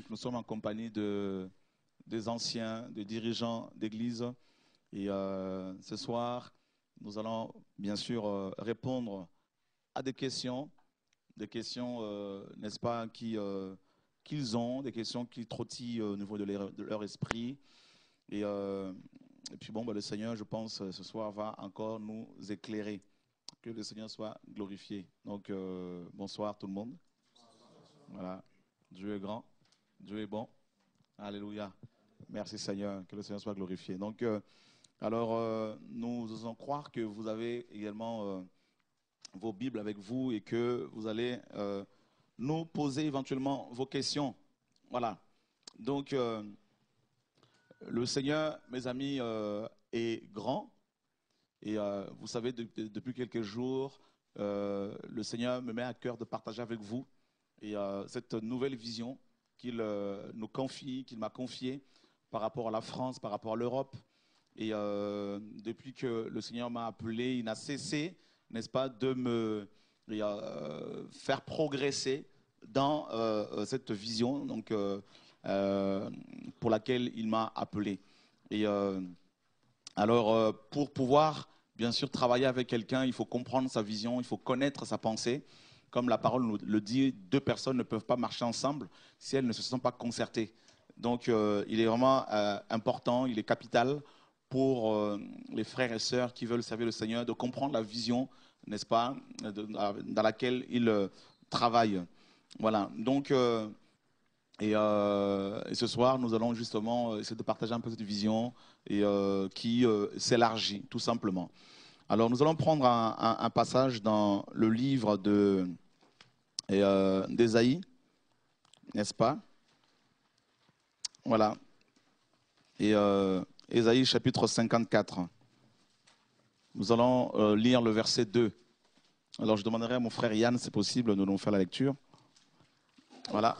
nous sommes en compagnie des anciens, des dirigeants d'église. Et ce soir, nous allons bien sûr répondre à des questions, n'est-ce pas, qu'ils ont, des questions qui trottillent au niveau de leur esprit. Et puis bon, le Seigneur, je pense, ce soir va encore nous éclairer. Que le Seigneur soit glorifié. Donc, bonsoir tout le monde. Voilà. Dieu est grand, Dieu est bon. Alléluia. Merci Seigneur, que le Seigneur soit glorifié. Donc, nous osons croire que vous avez également vos Bibles avec vous et que vous allez nous poser éventuellement vos questions. Voilà. Donc, le Seigneur, mes amis, est grand. Et vous savez, depuis quelques jours, le Seigneur me met à cœur de partager avec vous et cette nouvelle vision qu'il nous confie, qu'il m'a confiée par rapport à la France, par rapport à l'Europe. Et depuis que le Seigneur m'a appelé, il n'a cessé, n'est-ce pas, de me faire progresser dans cette vision donc, pour laquelle il m'a appelé. Et pour pouvoir, bien sûr, travailler avec quelqu'un, il faut comprendre sa vision, il faut connaître sa pensée. Comme la parole nous le dit, deux personnes ne peuvent pas marcher ensemble si elles ne se sont pas concertées. Donc, il est vraiment important, il est capital pour les frères et sœurs qui veulent servir le Seigneur de comprendre la vision, n'est-ce pas, dans laquelle ils travaillent. Voilà. Donc, et ce soir, nous allons justement essayer de partager un peu cette vision et qui s'élargit, tout simplement. Alors, nous allons prendre un passage dans le livre d'Ésaïe, n'est-ce pas? Voilà. Et Ésaïe, chapitre 54. Nous allons lire le verset 2. Alors, je demanderai à mon frère Yann, si c'est possible, de nous faire la lecture. Voilà.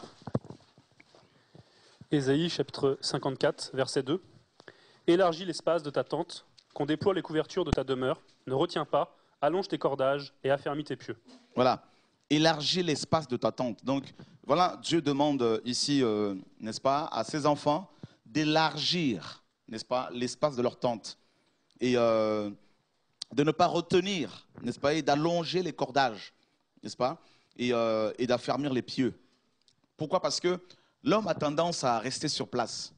Ésaïe, chapitre 54, verset 2. « Élargis l'espace de ta tente, qu'on déploie les couvertures de ta demeure. Ne retiens pas, allonge tes cordages et affermis tes pieux. » Voilà. Élargis l'espace de ta tente. Donc, voilà, Dieu demande ici, n'est-ce pas, à ses enfants d'élargir, n'est-ce pas, l'espace de leur tente. Et de ne pas retenir, n'est-ce pas, et d'allonger les cordages, n'est-ce pas, et d'affermir les pieux. Pourquoi? Parce que l'homme a tendance à rester sur place.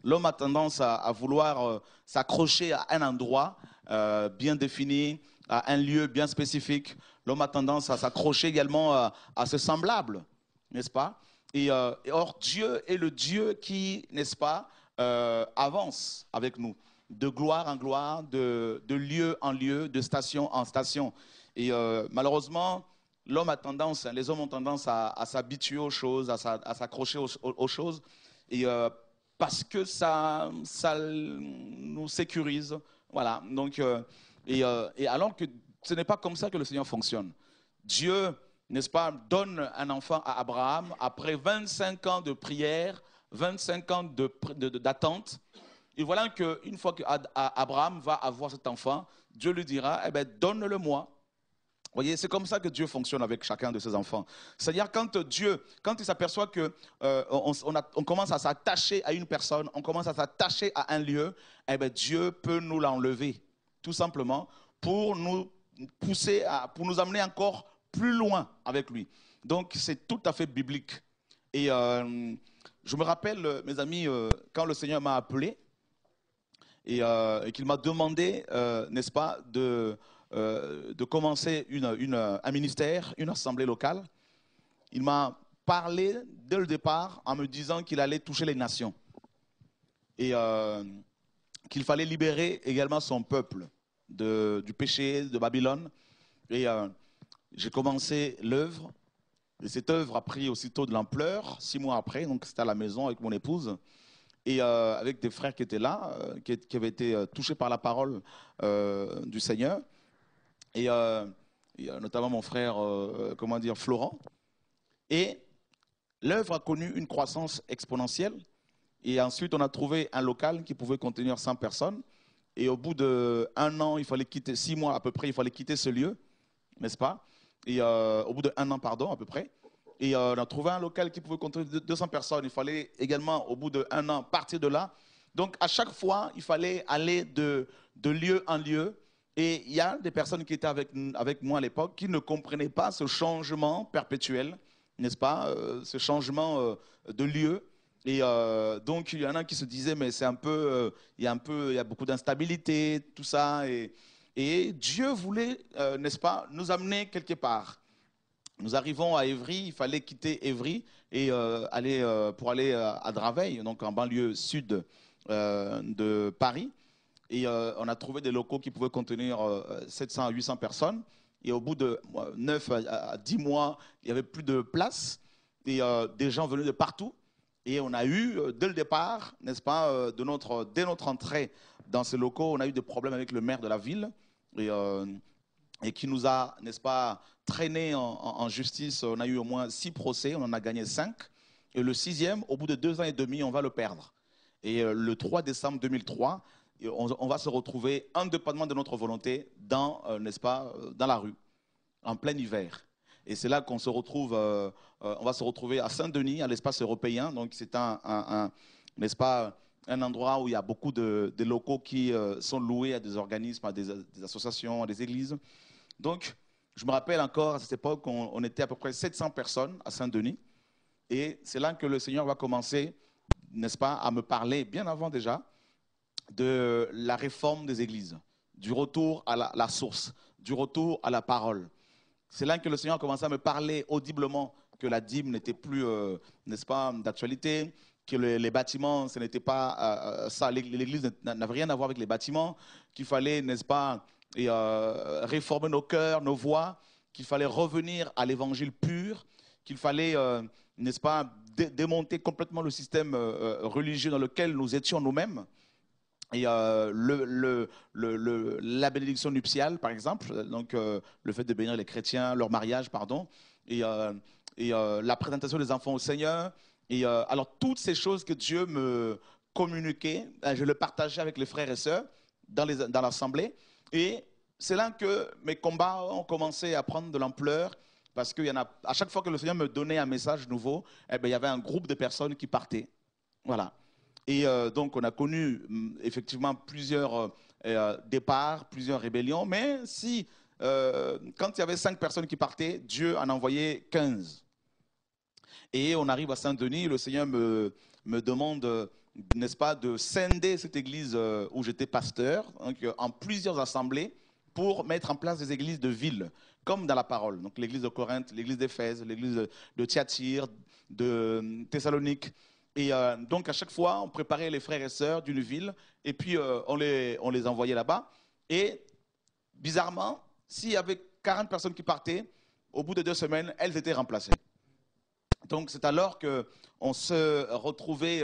L'homme a tendance à vouloir s'accrocher à un endroit bien défini, à un lieu bien spécifique. L'homme a tendance à s'accrocher également à ses semblables, n'est-ce pas? Et or, Dieu est le Dieu qui, n'est-ce pas, avance avec nous, de gloire en gloire, de lieu en lieu, de station en station. Et malheureusement, l'homme a tendance, les hommes ont tendance à s'habituer aux choses, à s'accrocher aux choses, et parce que ça nous sécurise. Voilà. Donc, et alors que ce n'est pas comme ça que le Seigneur fonctionne. Dieu, n'est-ce pas, donne un enfant à Abraham après 25 ans de prière, 25 ans d'attente. Et voilà qu'une fois qu'Abraham va avoir cet enfant, Dieu lui dira, eh bien, donne-le-moi. Vous voyez, c'est comme ça que Dieu fonctionne avec chacun de ses enfants. C'est-à-dire quand il s'aperçoit qu'on commence à s'attacher à une personne, on commence à s'attacher à un lieu, eh bien, Dieu peut nous l'enlever, tout simplement, pour nous pousser, pour nous amener encore plus loin avec lui. Donc, c'est tout à fait biblique. Et je me rappelle, mes amis, quand le Seigneur m'a appelé et qu'il m'a demandé, n'est-ce pas, de commencer un ministère, une assemblée locale. Il m'a parlé dès le départ en me disant qu'il allait toucher les nations et qu'il fallait libérer également son peuple du péché de Babylone. Et j'ai commencé l'œuvre et cette œuvre a pris aussitôt de l'ampleur, 6 mois après, donc c'était à la maison avec mon épouse et avec des frères qui étaient là, qui avaient été touchés par la parole du Seigneur. Et notamment mon frère, Florent. Et l'œuvre a connu une croissance exponentielle. Et ensuite, on a trouvé un local qui pouvait contenir 100 personnes. Et au bout d'1 an, il fallait quitter, 6 mois à peu près, il fallait quitter ce lieu, n'est-ce pas? Et au bout d'1 an, pardon, à peu près. Et on a trouvé un local qui pouvait contenir 200 personnes. Il fallait également, au bout d'un an, partir de là. Donc, à chaque fois, il fallait aller de lieu en lieu. Et il y a des personnes qui étaient avec moi à l'époque qui ne comprenaient pas ce changement perpétuel, n'est-ce pas, ce changement de lieu. Et donc, il y en a qui se disaient, mais c'est un peu, il y a beaucoup d'instabilité, tout ça. Et Dieu voulait, n'est-ce pas, nous amener quelque part. Nous arrivons à Évry, il fallait quitter Évry et pour aller à Draveil, donc en banlieue sud de Paris. Et on a trouvé des locaux qui pouvaient contenir 700 à 800 personnes. Et au bout de 9 à 10 mois, il n'y avait plus de place. Et des gens venaient de partout. Et on a eu, dès le départ, n'est-ce pas, dès notre entrée dans ces locaux, on a eu des problèmes avec le maire de la ville. Et qui nous a, n'est-ce pas, traîné en justice. On a eu au moins 6 procès, on en a gagné 5. Et le 6e, au bout de 2 ans et demi, on va le perdre. Et le 3 décembre 2003, on va se retrouver indépendamment de notre volonté n'est-ce pas, dans la rue, en plein hiver. Et c'est là qu'on se retrouve, on va se retrouver à Saint-Denis, à l'espace européen. Donc c'est n'est-ce pas, un endroit où il y a beaucoup de locaux qui sont loués à des organismes, à des associations, à des églises. Donc, je me rappelle encore, à cette époque, on était à peu près 700 personnes à Saint-Denis. Et c'est là que le Seigneur va commencer, n'est-ce pas, à me parler, bien avant déjà, de la réforme des églises, du retour à la source, du retour à la parole. C'est là que le Seigneur a commencé à me parler audiblement que la dîme n'était plus, n'est-ce pas, d'actualité, que les bâtiments, ce n'était pas ça, l'église n'avait rien à voir avec les bâtiments, qu'il fallait, n'est-ce pas, réformer nos cœurs, nos voix, qu'il fallait revenir à l'évangile pur, qu'il fallait, n'est-ce pas, démonter complètement le système religieux dans lequel nous étions nous-mêmes. Et la bénédiction nuptiale, par exemple, donc le fait de bénir les chrétiens, leur mariage, pardon, et la présentation des enfants au Seigneur. Et alors, toutes ces choses que Dieu me communiquait, je le partageais avec les frères et sœurs dans l'assemblée. Et c'est là que mes combats ont commencé à prendre de l'ampleur, parce qu'à chaque fois que le Seigneur me donnait un message nouveau, eh bien, il y avait un groupe de personnes qui partaient. Voilà. Et donc, on a connu effectivement plusieurs départs, plusieurs rébellions. Mais quand il y avait 5 personnes qui partaient, Dieu en envoyait 15. Et on arrive à Saint-Denis, le Seigneur me demande, n'est-ce pas, de scinder cette église où j'étais pasteur, donc, en plusieurs assemblées, pour mettre en place des églises de ville, comme dans la parole. Donc l'église de Corinthe, l'église d'Éphèse, l'église de Thyatire, de Thessalonique. Et donc, à chaque fois, on préparait les frères et sœurs d'une ville, et puis on les envoyait là-bas. Et bizarrement, s'il y avait 40 personnes qui partaient, au bout de 2 semaines, elles étaient remplacées. Donc, c'est alors qu'on se retrouvait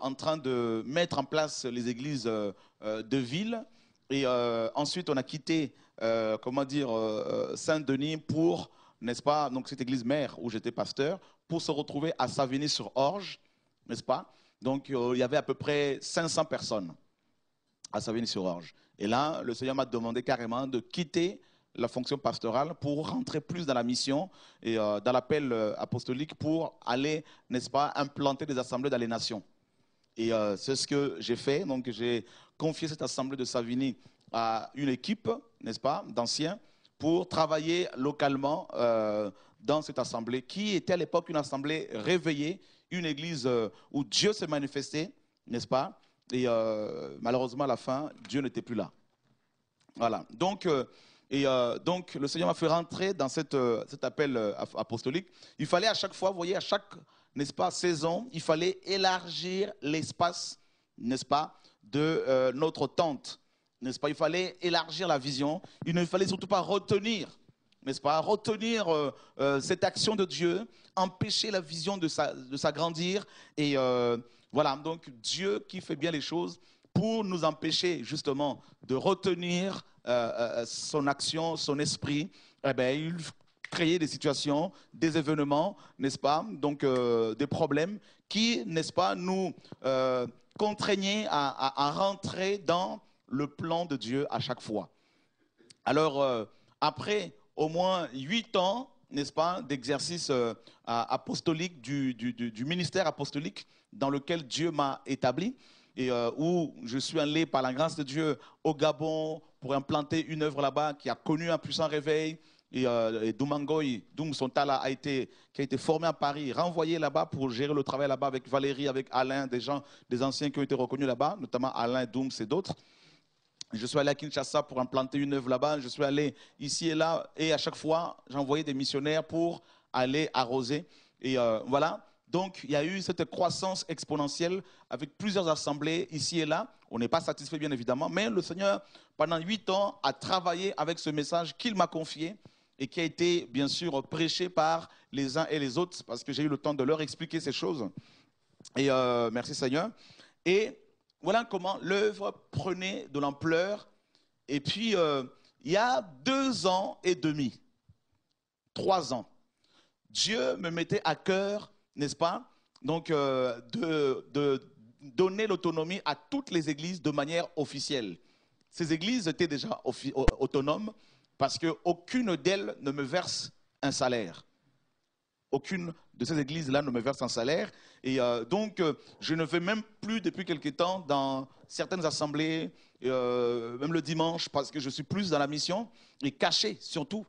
en train de mettre en place les églises de ville. Et ensuite, on a quitté, Saint-Denis pour, n'est-ce pas, donc cette église mère où j'étais pasteur, pour se retrouver à Savigny-sur-Orge, n'est-ce pas? Donc, il y avait à peu près 500 personnes à Savigny-sur-Orge. Et là, le Seigneur m'a demandé carrément de quitter la fonction pastorale pour rentrer plus dans la mission et dans l'appel apostolique pour aller, n'est-ce pas, implanter des assemblées dans les nations. Et c'est ce que j'ai fait. Donc, j'ai confié cette assemblée de Savigny à une équipe, n'est-ce pas, d'anciens, pour travailler localement dans cette assemblée, qui était à l'époque une assemblée réveillée, une église où Dieu s'est manifesté, n'est-ce pas? Et malheureusement, à la fin, Dieu n'était plus là. Voilà. Donc, le Seigneur m'a fait rentrer dans cet appel apostolique. Il fallait à chaque fois, vous voyez, à chaque, n'est-ce pas, saison, il fallait élargir l'espace, n'est-ce pas, de notre tente. N'est-ce pas? Il fallait élargir la vision. Il ne fallait surtout pas retenir, n'est-ce pas, retenir cette action de Dieu, empêcher la vision de s'agrandir. Et voilà, donc Dieu qui fait bien les choses pour nous empêcher justement de retenir son action, son esprit. Eh bien, il créait des situations, des événements, n'est-ce pas, donc des problèmes qui, n'est-ce pas, nous contraignaient à rentrer dans le plan de Dieu à chaque fois. Alors, après au moins 8 ans n'est-ce pas, d'exercice apostolique, du ministère apostolique dans lequel Dieu m'a établi et où je suis allé par la grâce de Dieu au Gabon pour implanter une œuvre là-bas qui a connu un puissant réveil. Et Doumangoy, Doum Sontala, qui a été formé à Paris, renvoyé là-bas pour gérer le travail là-bas avec Valérie, avec Alain, des anciens qui ont été reconnus là-bas, notamment Alain, Doum et d'autres. Je suis allé à Kinshasa pour implanter une œuvre là-bas. Je suis allé ici et là. Et à chaque fois, j'envoyais des missionnaires pour aller arroser. Et voilà. Donc, il y a eu cette croissance exponentielle avec plusieurs assemblées ici et là. On n'est pas satisfait, bien évidemment. Mais le Seigneur, pendant 8 ans, a travaillé avec ce message qu'il m'a confié et qui a été, bien sûr, prêché par les uns et les autres parce que j'ai eu le temps de leur expliquer ces choses. Et merci, Seigneur. Et voilà comment l'œuvre prenait de l'ampleur. Et puis, il y a 2 ans et demi, 3 ans, Dieu me mettait à cœur, n'est-ce pas, donc de donner l'autonomie à toutes les églises de manière officielle. Ces églises étaient déjà autonomes parce qu'aucune d'elles ne me verse un salaire. Aucune de ces églises-là ne me verse un salaire. Et donc, je ne vais même plus depuis quelque temps dans certaines assemblées, même le dimanche, parce que je suis plus dans la mission et caché surtout.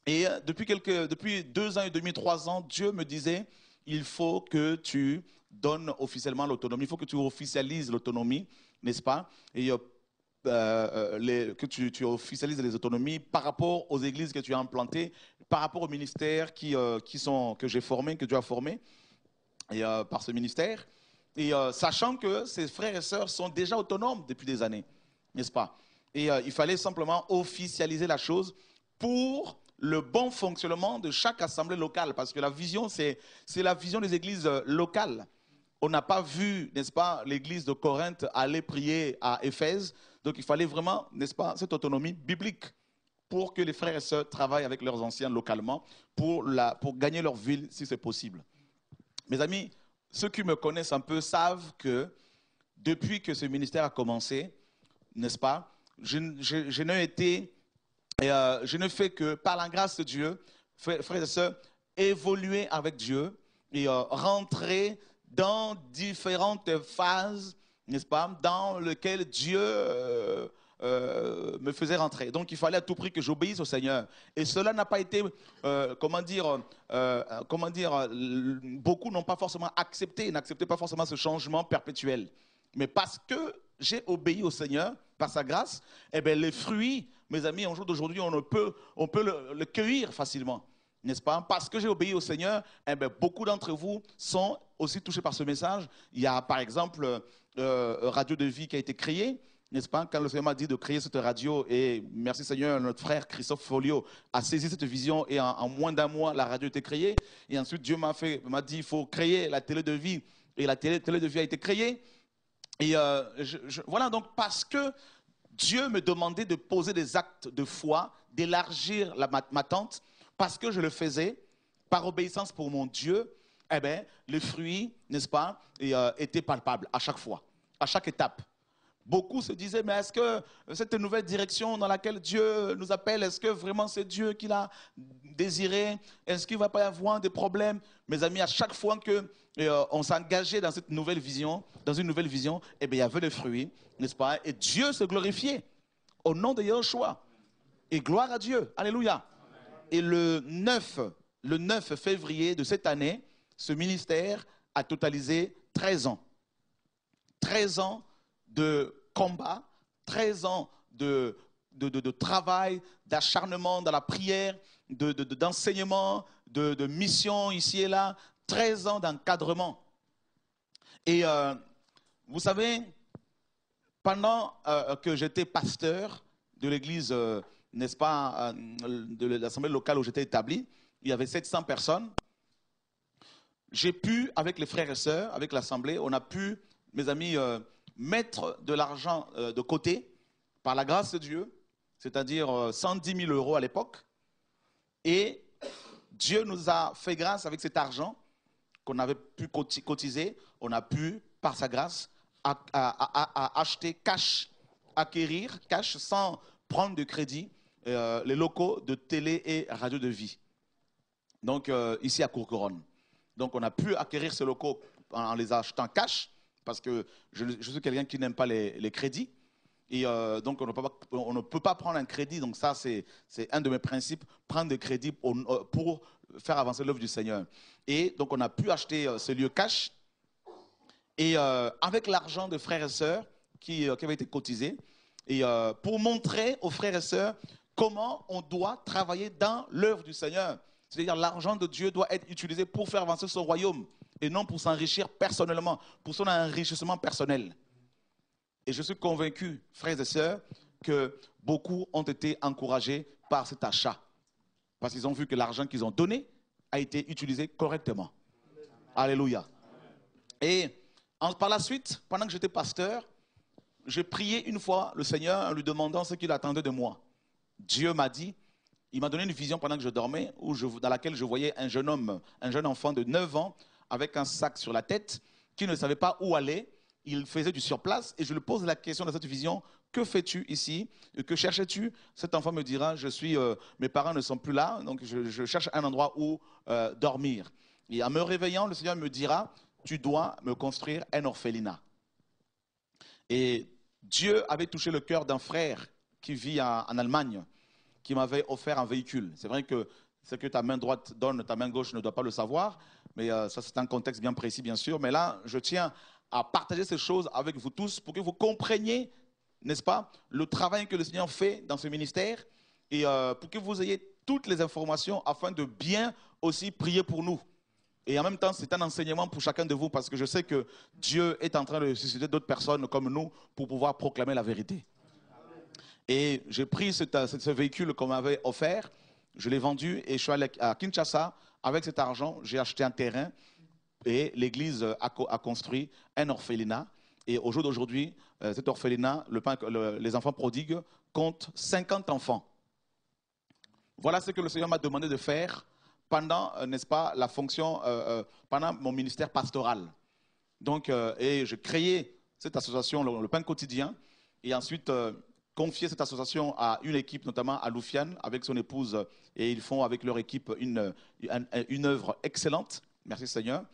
Et depuis 2 ans et demi, 3 ans, Dieu me disait, il faut que tu donnes officiellement l'autonomie, il faut que tu officialises l'autonomie, n'est-ce pas? Et que tu officialises les autonomies par rapport aux églises que tu as implantées, par rapport aux ministères que j'ai formés, que Dieu a formés et, par ce ministère. Et sachant que ces frères et sœurs sont déjà autonomes depuis des années, n'est-ce pas? Et il fallait simplement officialiser la chose pour le bon fonctionnement de chaque assemblée locale, parce que la vision, c'est la vision des églises locales. On n'a pas vu, n'est-ce pas, l'église de Corinthe aller prier à Éphèse. Donc, il fallait vraiment, n'est-ce pas, cette autonomie biblique pour que les frères et sœurs travaillent avec leurs anciens localement pour gagner leur ville, si c'est possible. Mes amis, ceux qui me connaissent un peu savent que depuis que ce ministère a commencé, n'est-ce pas, je ne fais que, par la grâce de Dieu, frères et sœurs, évoluer avec Dieu et rentrer dans différentes phases, n'est-ce pas, dans lesquelles Dieu me faisait rentrer. Donc, il fallait à tout prix que j'obéisse au Seigneur. Et cela n'a pas été, beaucoup n'ont pas forcément accepté, n'acceptaient pas forcément ce changement perpétuel. Mais parce que j'ai obéi au Seigneur, par sa grâce, eh bien, les fruits, mes amis, au jour d'aujourd'hui, on peut le cueillir facilement. N'est-ce pas? Parce que j'ai obéi au Seigneur, eh bien, beaucoup d'entre vous sont aussi touchés par ce message. Il y a par exemple Radio de Vie qui a été créée, n'est-ce pas? Quand le Seigneur m'a dit de créer cette radio, et merci Seigneur, notre frère Christophe Folio a saisi cette vision et en moins d'1 mois, la radio a été créée. Et ensuite, Dieu m'a dit il faut créer la télé de vie, et la télé de vie a été créée. Et voilà, donc parce que Dieu me demandait de poser des actes de foi, d'élargir ma tente, parce que je le faisais par obéissance pour mon Dieu, eh bien, les fruits, n'est-ce pas, étaient palpables à chaque fois, à chaque étape. Beaucoup se disaient, mais est-ce que cette nouvelle direction dans laquelle Dieu nous appelle, est-ce que vraiment c'est Dieu qui l'a désiré? Est-ce qu'il ne va pas y avoir des problèmes? Mes amis, à chaque fois qu'on s'engageait dans cette nouvelle vision, eh bien, il y avait des fruits, n'est-ce pas? Et Dieu se glorifiait au nom de Yahushua. Et gloire à Dieu. Alléluia. Et le 9 février de cette année, ce ministère a totalisé 13 ans. 13 ans de combat, 13 ans de travail, d'acharnement dans la prière, d'enseignement, de mission ici et là, 13 ans d'encadrement. Et vous savez, pendant que j'étais pasteur de l'église, n'est-ce pas, de l'assemblée locale où j'étais établi, il y avait 700 personnes. J'ai pu, avec les frères et sœurs, avec l'assemblée, on a pu, mes amis, mettre de l'argent de côté, par la grâce de Dieu, c'est-à-dire 110 000 euros à l'époque. Et Dieu nous a fait grâce avec cet argent qu'on avait pu cotiser. On a pu, par sa grâce, acheter cash, acquérir cash sans prendre de crédit les locaux de télé et radio de vie. donc ici à Courcouronnes. Donc on a pu acquérir ces locaux en les achetant cash, parce que je suis quelqu'un qui n'aime pas les crédits. Et donc, on ne peut pas prendre un crédit. Donc, ça, c'est un de mes principes, prendre des crédits pour faire avancer l'œuvre du Seigneur. Et donc, on a pu acheter ce lieu cash. Et avec l'argent de frères et sœurs qui avait été cotisé, et pour montrer aux frères et sœurs comment on doit travailler dans l'œuvre du Seigneur. C'est-à-dire, l'argent de Dieu doit être utilisé pour faire avancer son royaume et non pour s'enrichir personnellement, pour son enrichissement personnel. Et je suis convaincu, frères et sœurs, que beaucoup ont été encouragés par cet achat. Parce qu'ils ont vu que l'argent qu'ils ont donné a été utilisé correctement. Alléluia. Et par la suite, pendant que j'étais pasteur, j'ai prié une fois le Seigneur en lui demandant ce qu'il attendait de moi. Dieu m'a dit, il m'a donné une vision pendant que je dormais, dans laquelle je voyais un jeune homme, un jeune enfant de 9 ans, avec un sac sur la tête, qui ne savait pas où aller. Il faisait du surplace et je lui pose la question dans cette vision, que fais-tu ici? Que cherches-tu? Cet enfant me dira, mes parents ne sont plus là, donc je cherche un endroit où dormir. Et en me réveillant, le Seigneur me dira, tu dois me construire un orphelinat. Et Dieu avait touché le cœur d'un frère qui vit en Allemagne, qui m'avait offert un véhicule. C'est vrai que ce que ta main droite donne, ta main gauche ne doit pas le savoir, mais ça c'est un contexte bien précis bien sûr. Mais là, je tiens à partager ces choses avec vous tous pour que vous compreniez, n'est-ce pas, le travail que le Seigneur fait dans ce ministère et pour que vous ayez toutes les informations afin de bien aussi prier pour nous. Et en même temps, c'est un enseignement pour chacun de vous parce que je sais que Dieu est en train de susciter d'autres personnes comme nous pour pouvoir proclamer la vérité. Et j'ai pris ce véhicule qu'on m'avait offert, je l'ai vendu et je suis allé à Kinshasa. Avec cet argent, j'ai acheté un terrain. Et l'Église a construit un orphelinat. Et au jour d'aujourd'hui, cet orphelinat, les enfants prodigues, comptent 50 enfants. Voilà ce que le Seigneur m'a demandé de faire pendant, n'est-ce pas, la fonction, pendant mon ministère pastoral. Donc, et j'ai créé cette association, le Pain Quotidien, et ensuite confié cette association à une équipe, notamment à Loufiane, avec son épouse, et ils font avec leur équipe une œuvre excellente. Merci Seigneur.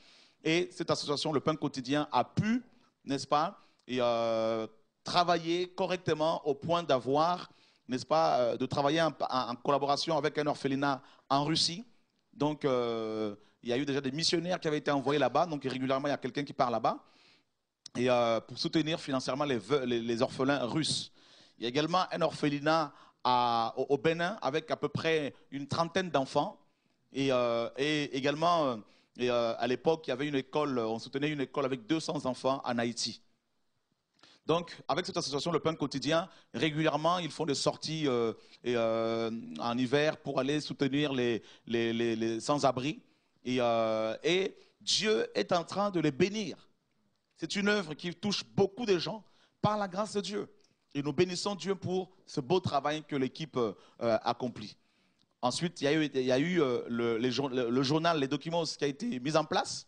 Et cette association, le Pain Quotidien, a pu, n'est-ce pas, travailler correctement au point d'avoir, n'est-ce pas, de travailler en collaboration avec un orphelinat en Russie. Donc, il y a eu déjà des missionnaires qui avaient été envoyés là-bas. Donc, régulièrement, il y a quelqu'un qui part là-bas. Et pour soutenir financièrement les orphelins russes. Il y a également un orphelinat au Bénin avec à peu près une trentaine d'enfants. Et également... Et à l'époque, il y avait une école, on soutenait une école avec 200 enfants en Haïti. Donc, avec cette association, le Pain Quotidien, régulièrement, ils font des sorties en hiver pour aller soutenir les sans-abri. Et Dieu est en train de les bénir. C'est une œuvre qui touche beaucoup de gens par la grâce de Dieu. Et nous bénissons Dieu pour ce beau travail que l'équipe accomplit. Ensuite, il y a eu le journal, les documents qui a été mis en place,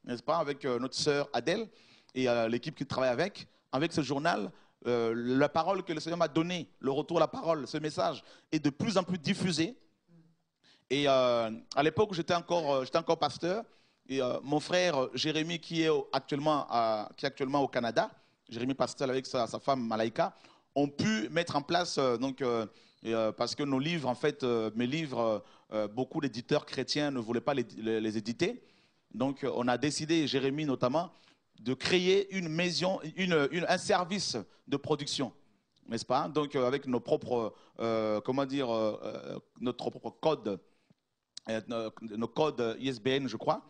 n'est-ce pas, avec notre sœur Adèle et l'équipe qui travaille avec. Avec ce journal, la parole que le Seigneur m'a donnée, le retour à la parole, ce message est de plus en plus diffusé. Et à l'époque où j'étais encore pasteur, et mon frère Jérémy, qui est actuellement au Canada, Jérémy Pastel avec sa femme Malaïka, ont pu mettre en place parce que nos livres, en fait, mes livres, beaucoup d'éditeurs chrétiens ne voulaient pas les éditer. Donc, on a décidé, Jérémie notamment, de créer une maison, un service de production, n'est-ce pas? Donc, avec nos propres, notre propre code, nos codes ISBN, je crois.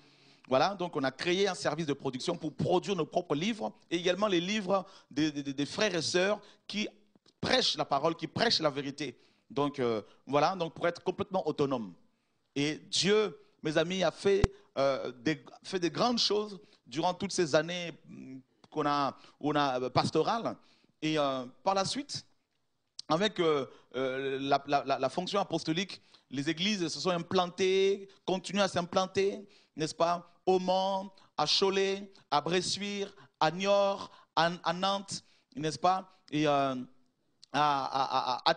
Voilà, donc on a créé un service de production pour produire nos propres livres et également les livres des frères et sœurs qui prêchent la parole, qui prêchent la vérité. Donc voilà, donc pour être complètement autonome. Et Dieu, mes amis, a fait des grandes choses durant toutes ces années qu'on a pastorales. Et par la suite, avec la fonction apostolique, les églises se sont implantées, continuent à s'implanter, n'est-ce pas, au Mans, à Cholet, à Bressuire, à Niort, à Nantes, n'est-ce pas, et à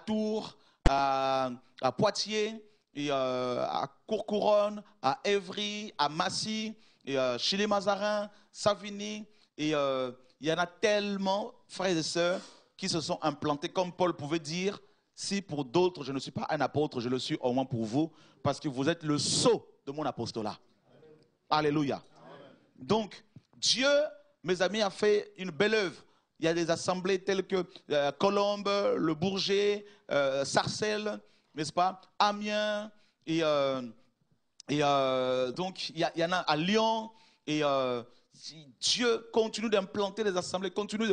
Tours, à Poitiers, et à Courcouronnes, à Évry, à Massy, et chez les Mazarins, Savigny. Et il y en a tellement, frères et sœurs, qui se sont implantés, comme Paul pouvait dire, si pour d'autres je ne suis pas un apôtre, je le suis au moins pour vous, parce que vous êtes le sceau de mon apostolat. Alléluia. Donc, Dieu, mes amis, a fait une belle œuvre. Il y a des assemblées telles que Colombes, Le Bourget, Sarcelles, n'est-ce pas, Amiens, et donc il y en a à Lyon, et Dieu continue d'implanter des assemblées, continue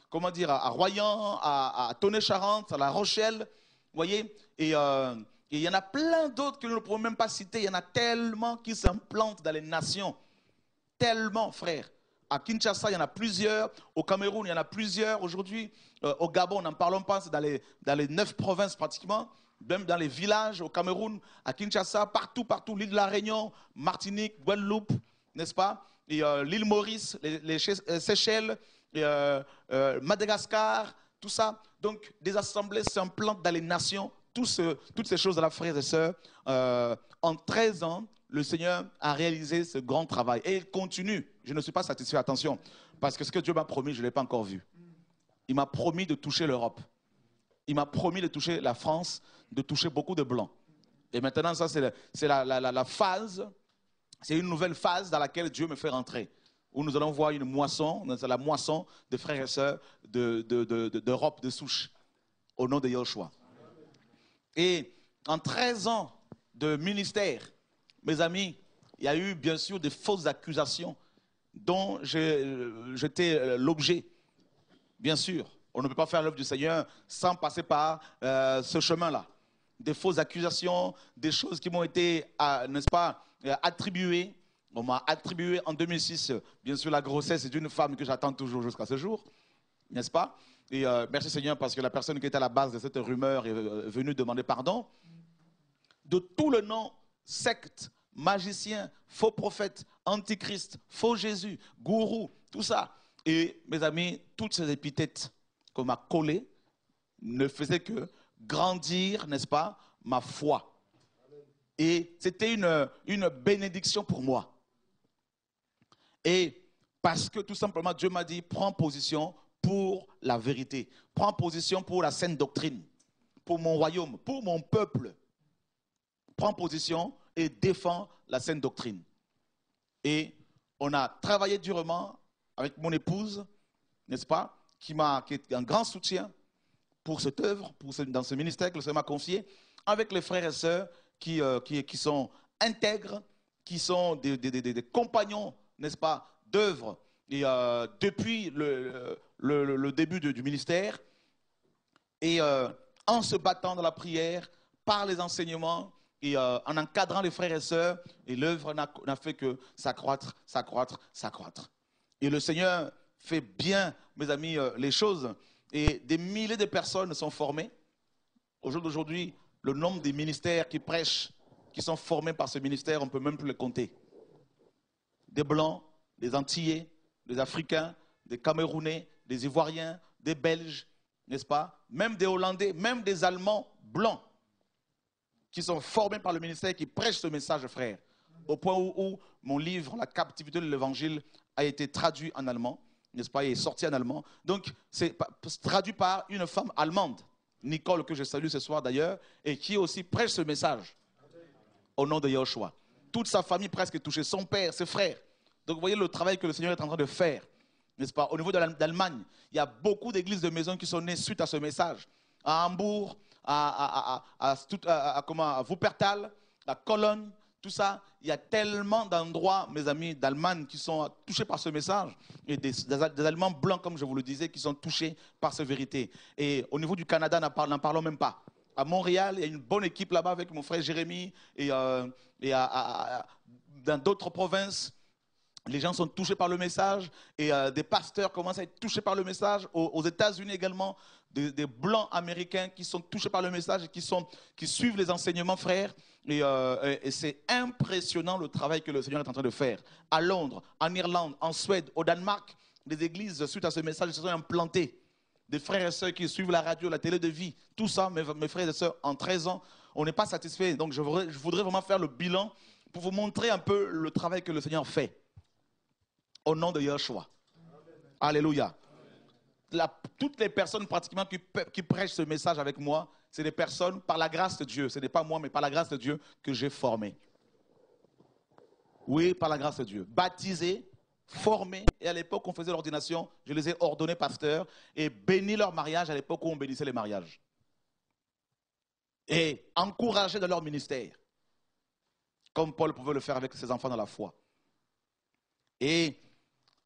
comment dire, à Royan, à Tonnet-Charente, à La Rochelle, vous voyez, et il y en a plein d'autres que nous ne pouvons même pas citer. Il y en a tellement qui s'implantent dans les nations. Tellement, frère. À Kinshasa, il y en a plusieurs. Au Cameroun, il y en a plusieurs. Aujourd'hui, au Gabon, n'en parlons pas, c'est dans les 9 provinces pratiquement. Même dans les villages, au Cameroun, à Kinshasa, partout, l'île de la Réunion, Martinique, Guadeloupe, n'est-ce pas? Et l'île Maurice, les Seychelles, Madagascar, tout ça. Donc, des assemblées s'implantent dans les nations. Toutes ces choses-là, frères et sœurs, en 13 ans, le Seigneur a réalisé ce grand travail. Et il continue. Je ne suis pas satisfait, attention, parce que ce que Dieu m'a promis, je ne l'ai pas encore vu. Il m'a promis de toucher l'Europe. Il m'a promis de toucher la France, de toucher beaucoup de Blancs. Et maintenant, ça, c'est la phase, c'est une nouvelle phase dans laquelle Dieu me fait rentrer. Où nous allons voir une moisson, c'est la moisson de frères et sœurs d'Europe de souche, au nom de Yahushua. Et en 13 ans de ministère, mes amis, il y a eu bien sûr des fausses accusations dont j'étais l'objet. Bien sûr, on ne peut pas faire l'œuvre du Seigneur sans passer par ce chemin-là. Des fausses accusations, des choses qui m'ont été, n'est-ce pas, attribuées. On m'a attribué en 2006, bien sûr, la grossesse d'une femme que j'attends toujours jusqu'à ce jour, n'est-ce pas? Et merci Seigneur parce que la personne qui était à la base de cette rumeur est venue demander pardon. De tout le nom, secte, magicien, faux prophète, antichrist, faux Jésus, gourou, tout ça. Et mes amis, toutes ces épithètes qu'on m'a collées ne faisaient que grandir, n'est-ce pas, ma foi. Et c'était une bénédiction pour moi. Et parce que tout simplement Dieu m'a dit, prends position pour la vérité. Prends position pour la sainte doctrine, pour mon royaume, pour mon peuple. Prends position et défends la sainte doctrine. Et on a travaillé durement avec mon épouse, n'est-ce pas, qui est un grand soutien pour cette œuvre, dans ce ministère que le Seigneur m'a confié, avec les frères et sœurs qui sont intègres, qui sont des compagnons, n'est-ce pas, d'œuvre. Et depuis le début du ministère, et en se battant dans la prière, par les enseignements, et en encadrant les frères et sœurs, et l'œuvre n'a fait que s'accroître, s'accroître, s'accroître. Et le Seigneur fait bien, mes amis, les choses. Et des milliers de personnes sont formées. Au jour d'aujourd'hui, le nombre des ministères qui prêchent, qui sont formés par ce ministère, on ne peut même plus les compter. Des Blancs, des Antillais, des Africains, des Camerounais, des Ivoiriens, des Belges, n'est-ce pas? Même des Hollandais, même des Allemands blancs qui sont formés par le ministère, qui prêchent ce message, frère. Au point où mon livre, La captivité de l'évangile, a été traduit en allemand, n'est-ce pas? Il est sorti en allemand. Donc, c'est traduit par une femme allemande, Nicole, que je salue ce soir d'ailleurs, et qui aussi prêche ce message au nom de Yahushua. Toute sa famille presque est touchée, son père, ses frères. Donc, vous voyez le travail que le Seigneur est en train de faire, n'est-ce pas? Au niveau d'Allemagne, il y a beaucoup d'églises de maisons qui sont nées suite à ce message. À Hambourg, à Wuppertal, à Cologne, tout ça. Il y a tellement d'endroits, mes amis, d'Allemagne qui sont touchés par ce message. Et des Allemands blancs, comme je vous le disais, qui sont touchés par cette vérité. Et au niveau du Canada, n'en parlons même pas. À Montréal, il y a une bonne équipe là-bas avec mon frère Jérémy. Et dans d'autres provinces, les gens sont touchés par le message. Et des pasteurs commencent à être touchés par le message. Aux États-Unis également, des Blancs américains qui sont touchés par le message et qui suivent les enseignements, frères. Et c'est impressionnant le travail que le Seigneur est en train de faire. À Londres, en Irlande, en Suède, au Danemark, des églises, suite à ce message, se sont implantées. des frères et sœurs qui suivent la radio, la télé de vie, tout ça, mes frères et sœurs, en 13 ans, on n'est pas satisfait. Donc je voudrais vraiment faire le bilan pour vous montrer un peu le travail que le Seigneur fait. Au nom de Yeshua. Alléluia. Toutes les personnes pratiquement qui prêchent ce message avec moi, c'est des personnes par la grâce de Dieu. Ce n'est pas moi, mais par la grâce de Dieu que j'ai formé. Oui, par la grâce de Dieu. Baptisés, formés. Et à l'époque, on faisait l'ordination. Je les ai ordonnés pasteurs et bénis leur mariage à l'époque où on bénissait les mariages. Et encouragés dans leur ministère. Comme Paul pouvait le faire avec ses enfants dans la foi. Et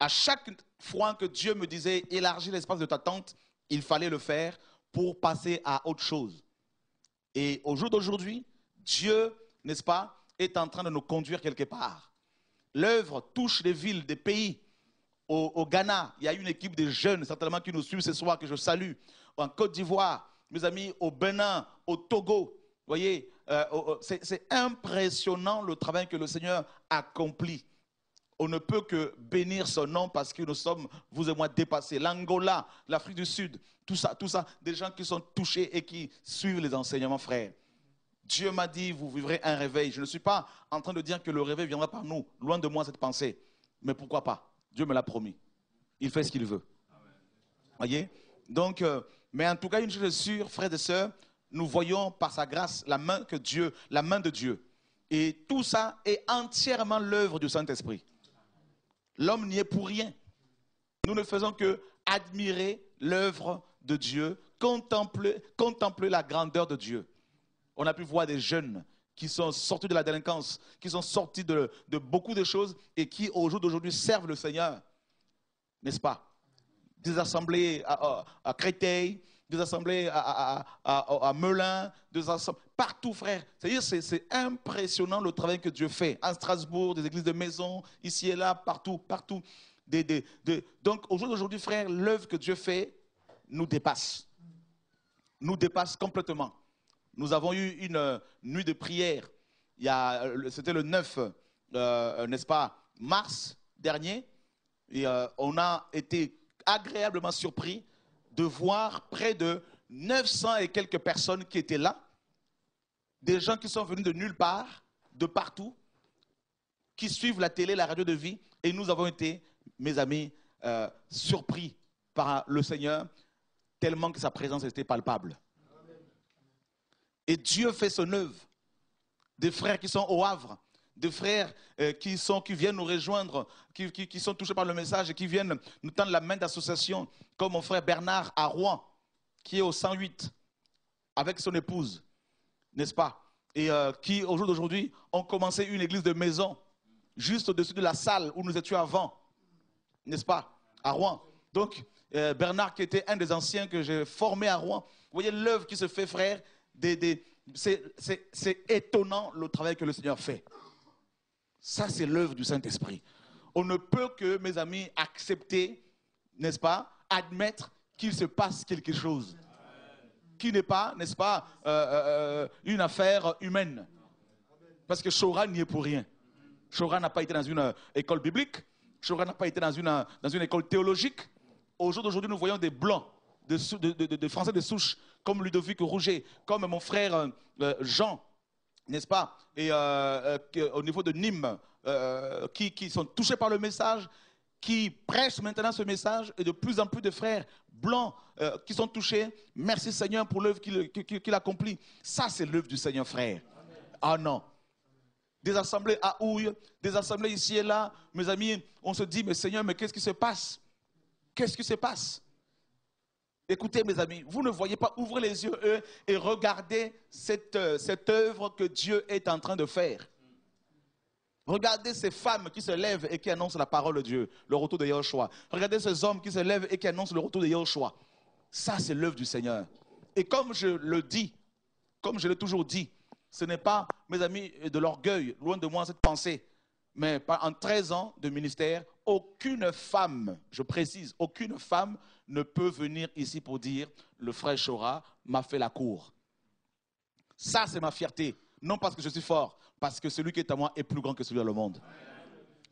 à chaque fois que Dieu me disait élargis l'espace de ta tente, il fallait le faire pour passer à autre chose. Et au jour d'aujourd'hui, Dieu, n'est-ce pas, est en train de nous conduire quelque part. L'œuvre touche des villes, des pays. Au Ghana, il y a une équipe de jeunes certainement qui nous suivent ce soir, que je salue. En Côte d'Ivoire, mes amis, au Bénin, au Togo. Vous voyez, c'est impressionnant le travail que le Seigneur accomplit. On ne peut que bénir son nom parce que nous sommes, vous et moi, dépassés. L'Angola, l'Afrique du Sud, tout ça, des gens qui sont touchés et qui suivent les enseignements, frères. Dieu m'a dit, vous vivrez un réveil. Je ne suis pas en train de dire que le réveil viendra par nous. Loin de moi cette pensée. Mais pourquoi pas? Dieu me l'a promis. Il fait ce qu'il veut. Voyez? Donc, mais en tout cas, une chose est sûre, frères et sœurs, nous voyons par sa grâce la main de Dieu. Et tout ça est entièrement l'œuvre du Saint-Esprit. L'homme n'y est pour rien. Nous ne faisons que admirer l'œuvre de Dieu, contempler la grandeur de Dieu. On a pu voir des jeunes qui sont sortis de la délinquance, qui sont sortis de beaucoup de choses et qui, au jour d'aujourd'hui, servent le Seigneur. N'est-ce pas? Des assemblées à Créteil, des assemblées à Melun, partout, frère. C'est-à-dire, c'est impressionnant le travail que Dieu fait. À Strasbourg, des églises de maison, ici et là, partout. Donc, au jour d'aujourd'hui, frère, l'œuvre que Dieu fait nous dépasse. Nous dépasse complètement. Nous avons eu une nuit de prière. C'était le 9, n'est-ce pas, mars dernier. Et on a été agréablement surpris de voir près de 900 et quelques personnes qui étaient là. Des gens qui sont venus de nulle part, de partout, qui suivent la télé, la radio de vie. Et nous avons été, mes amis, surpris par le Seigneur, tellement que sa présence était palpable. Et Dieu fait son œuvre. Des frères qui sont au Havre, des frères qui viennent nous rejoindre, qui sont touchés par le message et qui viennent nous tendre la main d'association, comme mon frère Bernard à Rouen, qui est au 108, avec son épouse, n'est-ce pas? Et qui, au jour d'aujourd'hui, ont commencé une église de maison, juste au-dessus de la salle où nous étions avant, n'est-ce pas? À Rouen. Donc, Bernard, qui était un des anciens que j'ai formé à Rouen, vous voyez l'œuvre qui se fait, frère, c'est étonnant le travail que le Seigneur fait. Ça, c'est l'œuvre du Saint-Esprit. On ne peut que, mes amis, accepter, n'est-ce pas, admettre qu'il se passe quelque chose qui n'est pas, n'est-ce pas, une affaire humaine. Parce que Chora n'y est pour rien. Chora n'a pas été dans une école biblique. Chora n'a pas été dans une école théologique. Au jour d'aujourd'hui, nous voyons des blancs, de Français de souche, comme Ludovic Rouget, comme mon frère Jean, n'est-ce pas, et au niveau de Nîmes, qui sont touchés par le message, qui prêchent maintenant ce message, et de plus en plus de frères blancs qui sont touchés. Merci Seigneur pour l'œuvre qu'il accomplit. Ça, c'est l'œuvre du Seigneur, frère. Ah non. Des assemblées à Houille, des assemblées ici et là, mes amis, on se dit, mais Seigneur, mais qu'est-ce qui se passe? Qu'est-ce qui se passe? Écoutez, mes amis, vous ne voyez pas, ouvrez les yeux et regardez cette œuvre que Dieu est en train de faire. Regardez ces femmes qui se lèvent et qui annoncent la parole de Dieu, le retour de Yahushua. Regardez ces hommes qui se lèvent et qui annoncent le retour de Yahushua. Ça, c'est l'œuvre du Seigneur. Et comme je le dis, comme je l'ai toujours dit, ce n'est pas, mes amis, de l'orgueil, loin de moi cette pensée, mais en 13 ans de ministère, aucune femme, je précise, aucune femme ne peut venir ici pour dire le frère Chora m'a fait la cour. Ça, c'est ma fierté. Non parce que je suis fort, parce que celui qui est à moi est plus grand que celui dans le monde.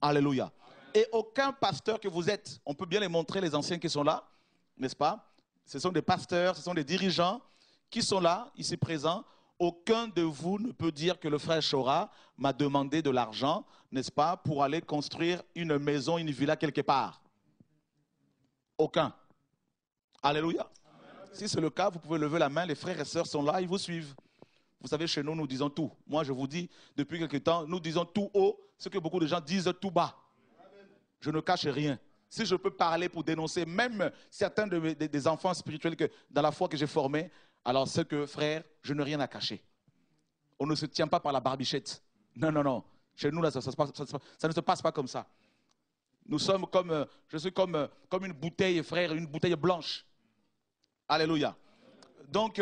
Alléluia. Et aucun pasteur que vous êtes, on peut bien les montrer, les anciens qui sont là, n'est-ce pas? ce sont des pasteurs, ce sont des dirigeants qui sont là, ici présents. Aucun de vous ne peut dire que le frère Chora m'a demandé de l'argent, n'est-ce pas, pour aller construire une maison, une villa quelque part. Aucun. Alléluia. Si c'est le cas, vous pouvez lever la main, les frères et sœurs sont là, ils vous suivent. Vous savez, chez nous, nous disons tout. Moi, je vous dis, depuis quelque temps, nous disons tout haut ce que beaucoup de gens disent tout bas. Je ne cache rien. Si je peux parler pour dénoncer même certains des enfants spirituels dans la foi que j'ai formés, alors c'est que, frère, je n'ai rien à cacher. On ne se tient pas par la barbichette. Non, non, non. Chez nous, là, ça ne se passe pas comme ça. Nous sommes comme, je suis comme une bouteille, frère, une bouteille blanche. Alléluia. Donc,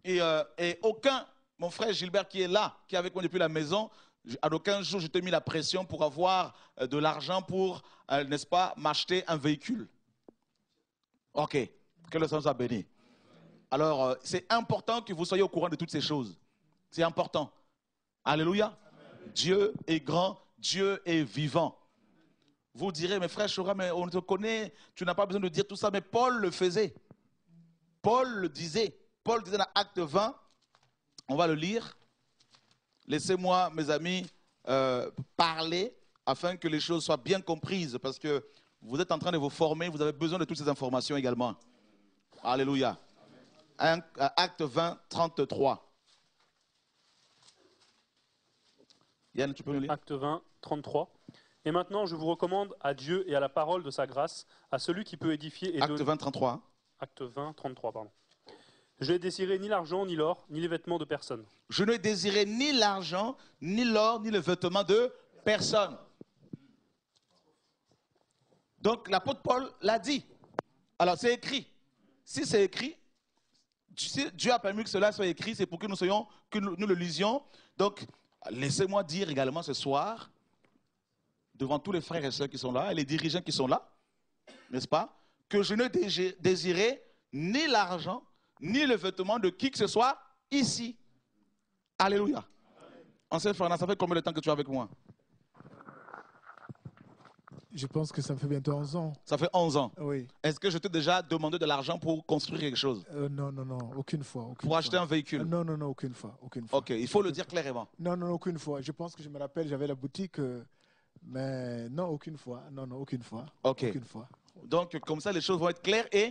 et aucun, mon frère Gilbert qui est là, qui est avec moi depuis la maison, à aucun jour je t'ai mis la pression pour avoir de l'argent pour, n'est-ce pas, m'acheter un véhicule. Ok, que le Seigneur soit béni. Alors, c'est important que vous soyez au courant de toutes ces choses. C'est important. Alléluia. Amen. Dieu est grand, Dieu est vivant. Vous direz, mais frère Chora, mais on te connaît, tu n'as pas besoin de dire tout ça, mais Paul le faisait. Paul le disait. Paul disait dans Acte 20, on va le lire. Laissez-moi, mes amis, parler afin que les choses soient bien comprises, parce que vous êtes en train de vous former, vous avez besoin de toutes ces informations également. Alléluia. Acte 20, 33. Yann, tu peux me lire? Acte 20, 33. Et maintenant, je vous recommande à Dieu et à la parole de sa grâce, à celui qui peut édifier et Acte 20, 33. Acte 20, 33, pardon. Je n'ai désiré ni l'argent, ni l'or, ni les vêtements de personne. Je ne désirais ni l'argent, ni l'or, ni le vêtement de personne. Donc l'apôtre Paul l'a dit. Alors c'est écrit. Si c'est écrit, si Dieu a permis que cela soit écrit, c'est pour que nous le lisions. Donc laissez-moi dire également ce soir, devant tous les frères et sœurs qui sont là, et les dirigeants qui sont là, n'est-ce pas, que je ne désirais ni l'argent, ni le vêtement de qui que ce soit ici. Alléluia. Ancien Fernand, ça fait combien de temps que tu es avec moi? Je pense que ça fait bientôt 11 ans. Ça fait 11 ans. Oui. Est-ce que je t'ai déjà demandé de l'argent pour construire quelque chose? Non, non, non, aucune fois. Pour acheter un véhicule? Non, non, non, aucune fois. Aucune fois. Ok, il faut le dire clairement. Non, non, aucune fois. Je pense que je me rappelle, j'avais la boutique, mais non, aucune fois. Non, non, aucune fois. Ok. Aucune fois. Donc, comme ça, les choses vont être claires. Et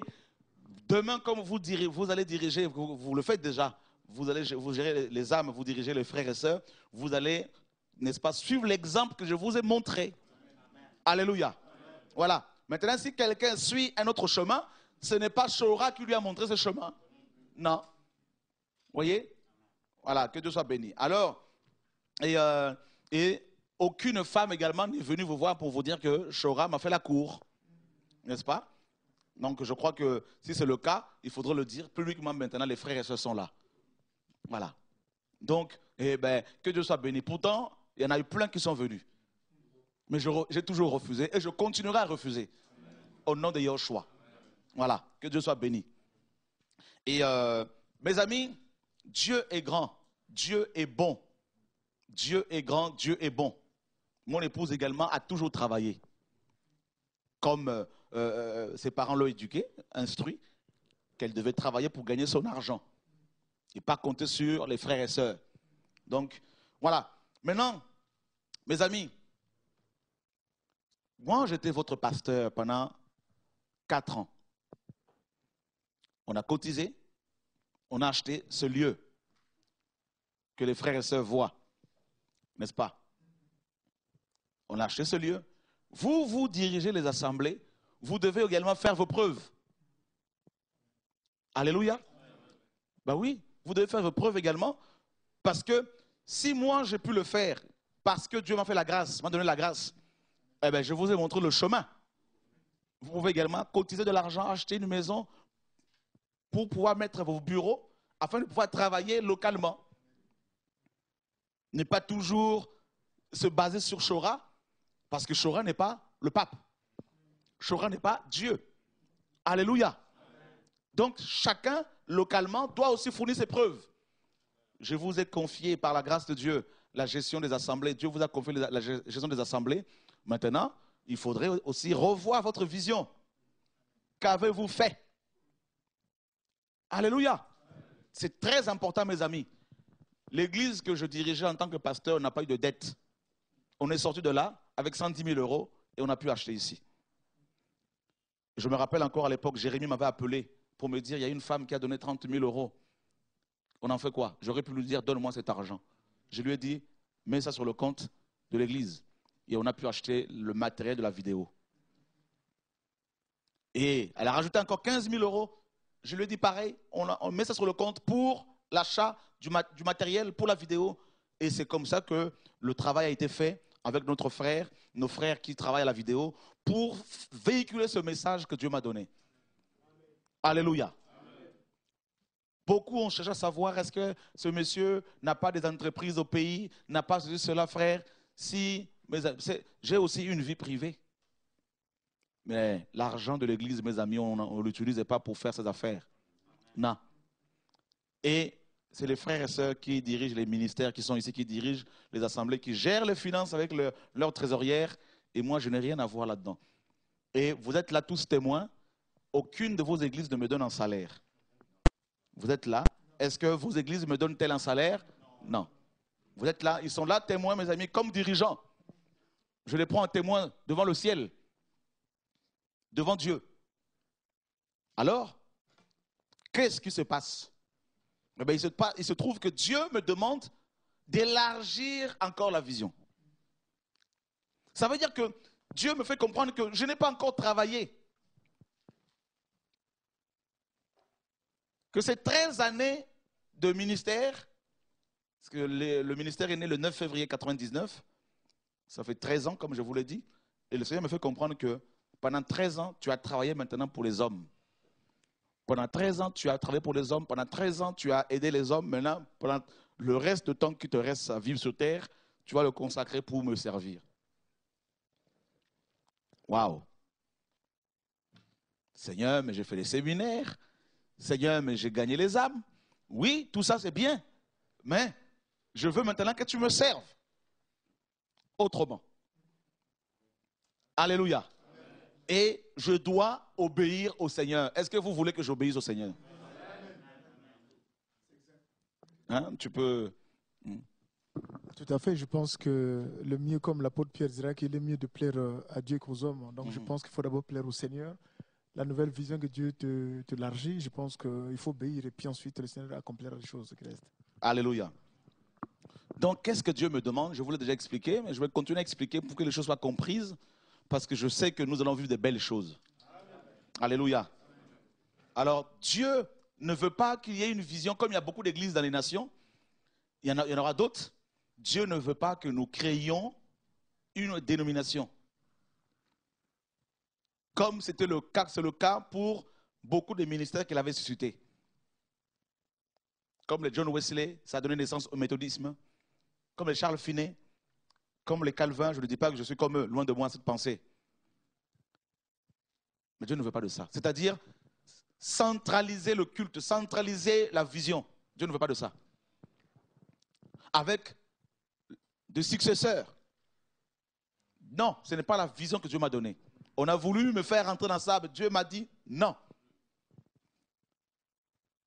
demain, comme vous allez diriger, vous le faites déjà, vous gérez les âmes, vous dirigez les frères et sœurs, vous allez, n'est-ce pas, suivre l'exemple que je vous ai montré. Alléluia. Voilà. Maintenant, si quelqu'un suit un autre chemin, ce n'est pas Chora qui lui a montré ce chemin. Non. Vous voyez? Voilà, que Dieu soit béni. Alors, et aucune femme également n'est venue vous voir pour vous dire que Chora m'a fait la cour. N'est-ce pas? Donc, je crois que si c'est le cas, il faudra le dire publiquement maintenant, les frères et sœurs sont là. Voilà. Donc, que Dieu soit béni. Pourtant, il y en a eu plein qui sont venus. Mais j'ai toujours refusé et je continuerai à refuser. Au nom de Yahushua. Voilà, que Dieu soit béni. Et mes amis, Dieu est grand, Dieu est bon. Dieu est grand, Dieu est bon. Mon épouse également a toujours travaillé. Comme ses parents l'ont éduquée, instruit, qu'elle devait travailler pour gagner son argent. Et pas compter sur les frères et sœurs. Donc, voilà. Maintenant, mes amis, moi, j'étais votre pasteur pendant 4 ans. On a cotisé, on a acheté ce lieu que les frères et sœurs voient, n'est-ce pas? On a acheté ce lieu. Vous dirigez les assemblées, vous devez également faire vos preuves. Alléluia. Ben oui, vous devez faire vos preuves également, parce que si moi j'ai pu le faire, parce que Dieu m'a fait la grâce, m'a donné la grâce, eh bien, je vous ai montré le chemin. Vous pouvez également cotiser de l'argent, acheter une maison pour pouvoir mettre vos bureaux afin de pouvoir travailler localement. Ne pas toujours se baser sur Chora, parce que Chora n'est pas le pape. Chora n'est pas Dieu. Alléluia. Donc, chacun, localement, doit aussi fournir ses preuves. Je vous ai confié, par la grâce de Dieu, la gestion des assemblées. Dieu vous a confié la gestion des assemblées. Maintenant, il faudrait aussi revoir votre vision. Qu'avez-vous fait? Alléluia. C'est très important, mes amis. L'église que je dirigeais en tant que pasteur n'a pas eu de dette. On est sorti de là avec 110 000 euros et on a pu acheter ici. Je me rappelle encore à l'époque, Jérémie m'avait appelé pour me dire, il y a une femme qui a donné 30 000 euros. On en fait quoi? J'aurais pu lui dire, donne-moi cet argent. Je lui ai dit, mets ça sur le compte de l'église. Et on a pu acheter le matériel de la vidéo. Et elle a rajouté encore 15 000 euros. Je lui ai dit pareil, on met ça sur le compte pour l'achat du matériel pour la vidéo. Et c'est comme ça que le travail a été fait avec notre frère, nos frères qui travaillent à la vidéo, pour véhiculer ce message que Dieu m'a donné. Alléluia. Beaucoup ont cherché à savoir, est-ce que ce monsieur n'a pas des entreprises au pays, n'a pas cela, frère. Si, j'ai aussi une vie privée. Mais l'argent de l'église, mes amis, on ne l'utilise pas pour faire ses affaires. Non. Et c'est les frères et sœurs qui dirigent les ministères, qui sont ici, qui dirigent les assemblées, qui gèrent les finances avec leur trésorière. Et moi, je n'ai rien à voir là-dedans. Et vous êtes là tous témoins. Aucune de vos églises ne me donne un salaire. Vous êtes là. Est-ce que vos églises me donnent-elles un salaire? Non. Vous êtes là. Ils sont là, témoins, mes amis, comme dirigeants. Je les prends en témoin devant le ciel. Devant Dieu. Alors, qu'est-ce qui se passe? Eh bien, il se trouve que Dieu me demande d'élargir encore la vision. Ça veut dire que Dieu me fait comprendre que je n'ai pas encore travaillé. Que ces 13 années de ministère, parce que le ministère est né le 9 février 1999, ça fait 13 ans, comme je vous l'ai dit, et le Seigneur me fait comprendre que pendant 13 ans, tu as travaillé maintenant pour les hommes. Pendant 13 ans, tu as travaillé pour les hommes. Pendant 13 ans, tu as aidé les hommes. Maintenant, pendant le reste de temps qui te reste à vivre sur terre, tu vas le consacrer pour me servir. Waouh! Seigneur, mais j'ai fait les séminaires. Seigneur, mais j'ai gagné les âmes. Oui, tout ça c'est bien. Mais je veux maintenant que tu me serves autrement. Alléluia. Et je dois obéir au Seigneur. Est-ce que vous voulez que j'obéisse au Seigneur? Hein, tu peux... Tout à fait. Je pense que le mieux, comme l'apôtre Pierre dirait, qu'il est mieux de plaire à Dieu qu'aux hommes. Donc je pense qu'il faut d'abord plaire au Seigneur. La nouvelle vision que Dieu te élargit, je pense qu'il faut obéir et puis ensuite le Seigneur accomplira les choses qui restent. Alléluia. Donc qu'est-ce que Dieu me demande? Je vous l'ai déjà expliqué, mais je vais continuer à expliquer pour que les choses soient comprises, parce que je sais que nous allons vivre de belles choses. Alléluia. Alors Dieu ne veut pas qu'il y ait une vision, comme il y a beaucoup d'églises dans les nations, il y en aura d'autres. Dieu ne veut pas que nous créions une dénomination. Comme c'est le cas pour beaucoup de ministères qu'il avait suscités. Comme les John Wesley, ça a donné naissance au méthodisme. Comme les Charles Finet, comme les Calvins, je ne dis pas que je suis comme eux, loin de moi cette pensée. Mais Dieu ne veut pas de ça. C'est-à-dire centraliser le culte, centraliser la vision. Dieu ne veut pas de ça. Avec des successeurs. Non, ce n'est pas la vision que Dieu m'a donnée. On a voulu me faire rentrer dans ça, mais Dieu m'a dit non.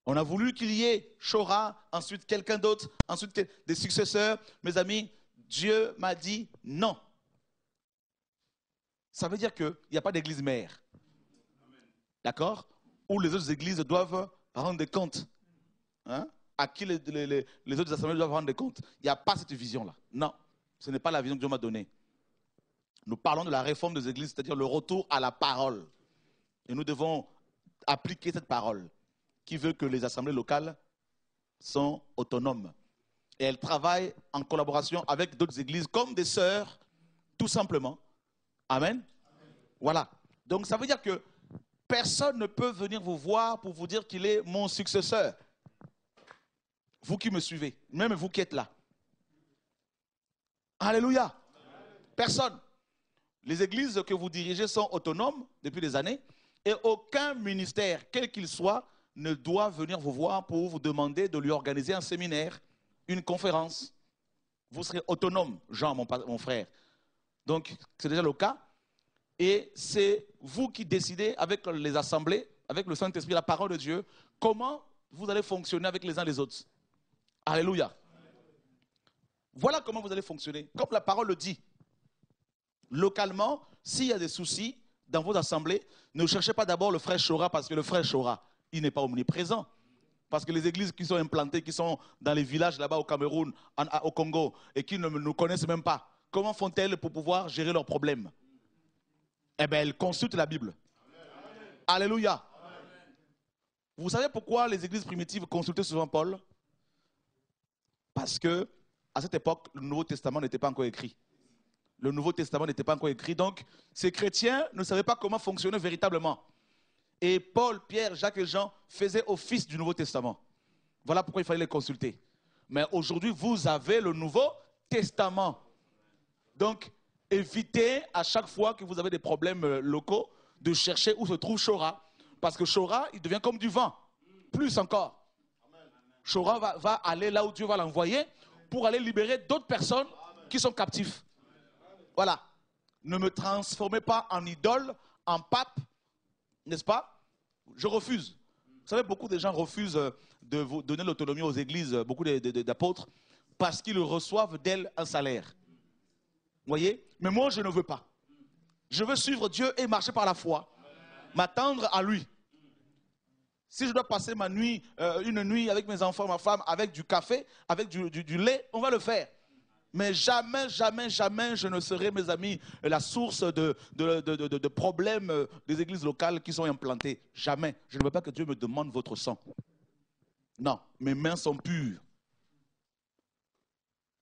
On a voulu qu'il y ait Chora, ensuite quelqu'un d'autre, ensuite des successeurs. Mes amis, Dieu m'a dit non. Ça veut dire qu'il n'y a pas d'église mère. D'accord? Où les autres églises doivent rendre des comptes. Hein? À qui les autres assemblées doivent rendre des comptes. Il n'y a pas cette vision-là. Non, ce n'est pas la vision que Dieu m'a donnée. Nous parlons de la réforme des églises, c'est-à-dire le retour à la parole. Et nous devons appliquer cette parole qui veut que les assemblées locales sont autonomes. Et elles travaillent en collaboration avec d'autres églises comme des sœurs, tout simplement. Amen. Voilà. Donc ça veut dire que personne ne peut venir vous voir pour vous dire qu'il est mon successeur. Vous qui me suivez, même vous qui êtes là. Alléluia. Personne. Les églises que vous dirigez sont autonomes depuis des années et aucun ministère, quel qu'il soit, ne doit venir vous voir pour vous demander de lui organiser un séminaire, une conférence. Vous serez autonome, Jean, mon frère. Donc, c'est déjà le cas. Et c'est vous qui décidez avec les assemblées, avec le Saint-Esprit, la parole de Dieu, comment vous allez fonctionner avec les uns les autres. Alléluia. Voilà comment vous allez fonctionner. Comme la parole le dit. Localement, s'il y a des soucis dans vos assemblées, ne cherchez pas d'abord le frère Chora parce que le frère Chora, il n'est pas omniprésent. Parce que les églises qui sont implantées, qui sont dans les villages là-bas au Cameroun, au Congo, et qui ne nous connaissent même pas, comment font-elles pour pouvoir gérer leurs problèmes? Eh bien, elles consultent la Bible. Amen. Alléluia. Amen. Vous savez pourquoi les églises primitives consultaient souvent Paul? Parce que à cette époque, le Nouveau Testament n'était pas encore écrit. Le Nouveau Testament n'était pas encore écrit, donc ces chrétiens ne savaient pas comment fonctionner véritablement. Et Paul, Pierre, Jacques et Jean faisaient office du Nouveau Testament. Voilà pourquoi il fallait les consulter. Mais aujourd'hui, vous avez le Nouveau Testament. Donc, évitez à chaque fois que vous avez des problèmes locaux de chercher où se trouve Chora. Parce que Chora, il devient comme du vent. Plus encore. Chora va aller là où Dieu va l'envoyer pour aller libérer d'autres personnes qui sont captives. Voilà. Ne me transformez pas en idole, en pape, n'est-ce pas? Je refuse. Vous savez, beaucoup de gens refusent de vous donner l'autonomie aux églises, beaucoup d'apôtres, parce qu'ils reçoivent d'elles un salaire. Vous voyez? Mais moi, je ne veux pas. Je veux suivre Dieu et marcher par la foi, m'attendre à lui. Si je dois passer ma nuit, une nuit avec mes enfants, ma femme, avec du café, avec du lait, on va le faire. Mais jamais, jamais, jamais je ne serai, mes amis, la source de problèmes des églises locales qui sont implantées. Jamais. Je ne veux pas que Dieu me demande votre sang. Non, mes mains sont pures.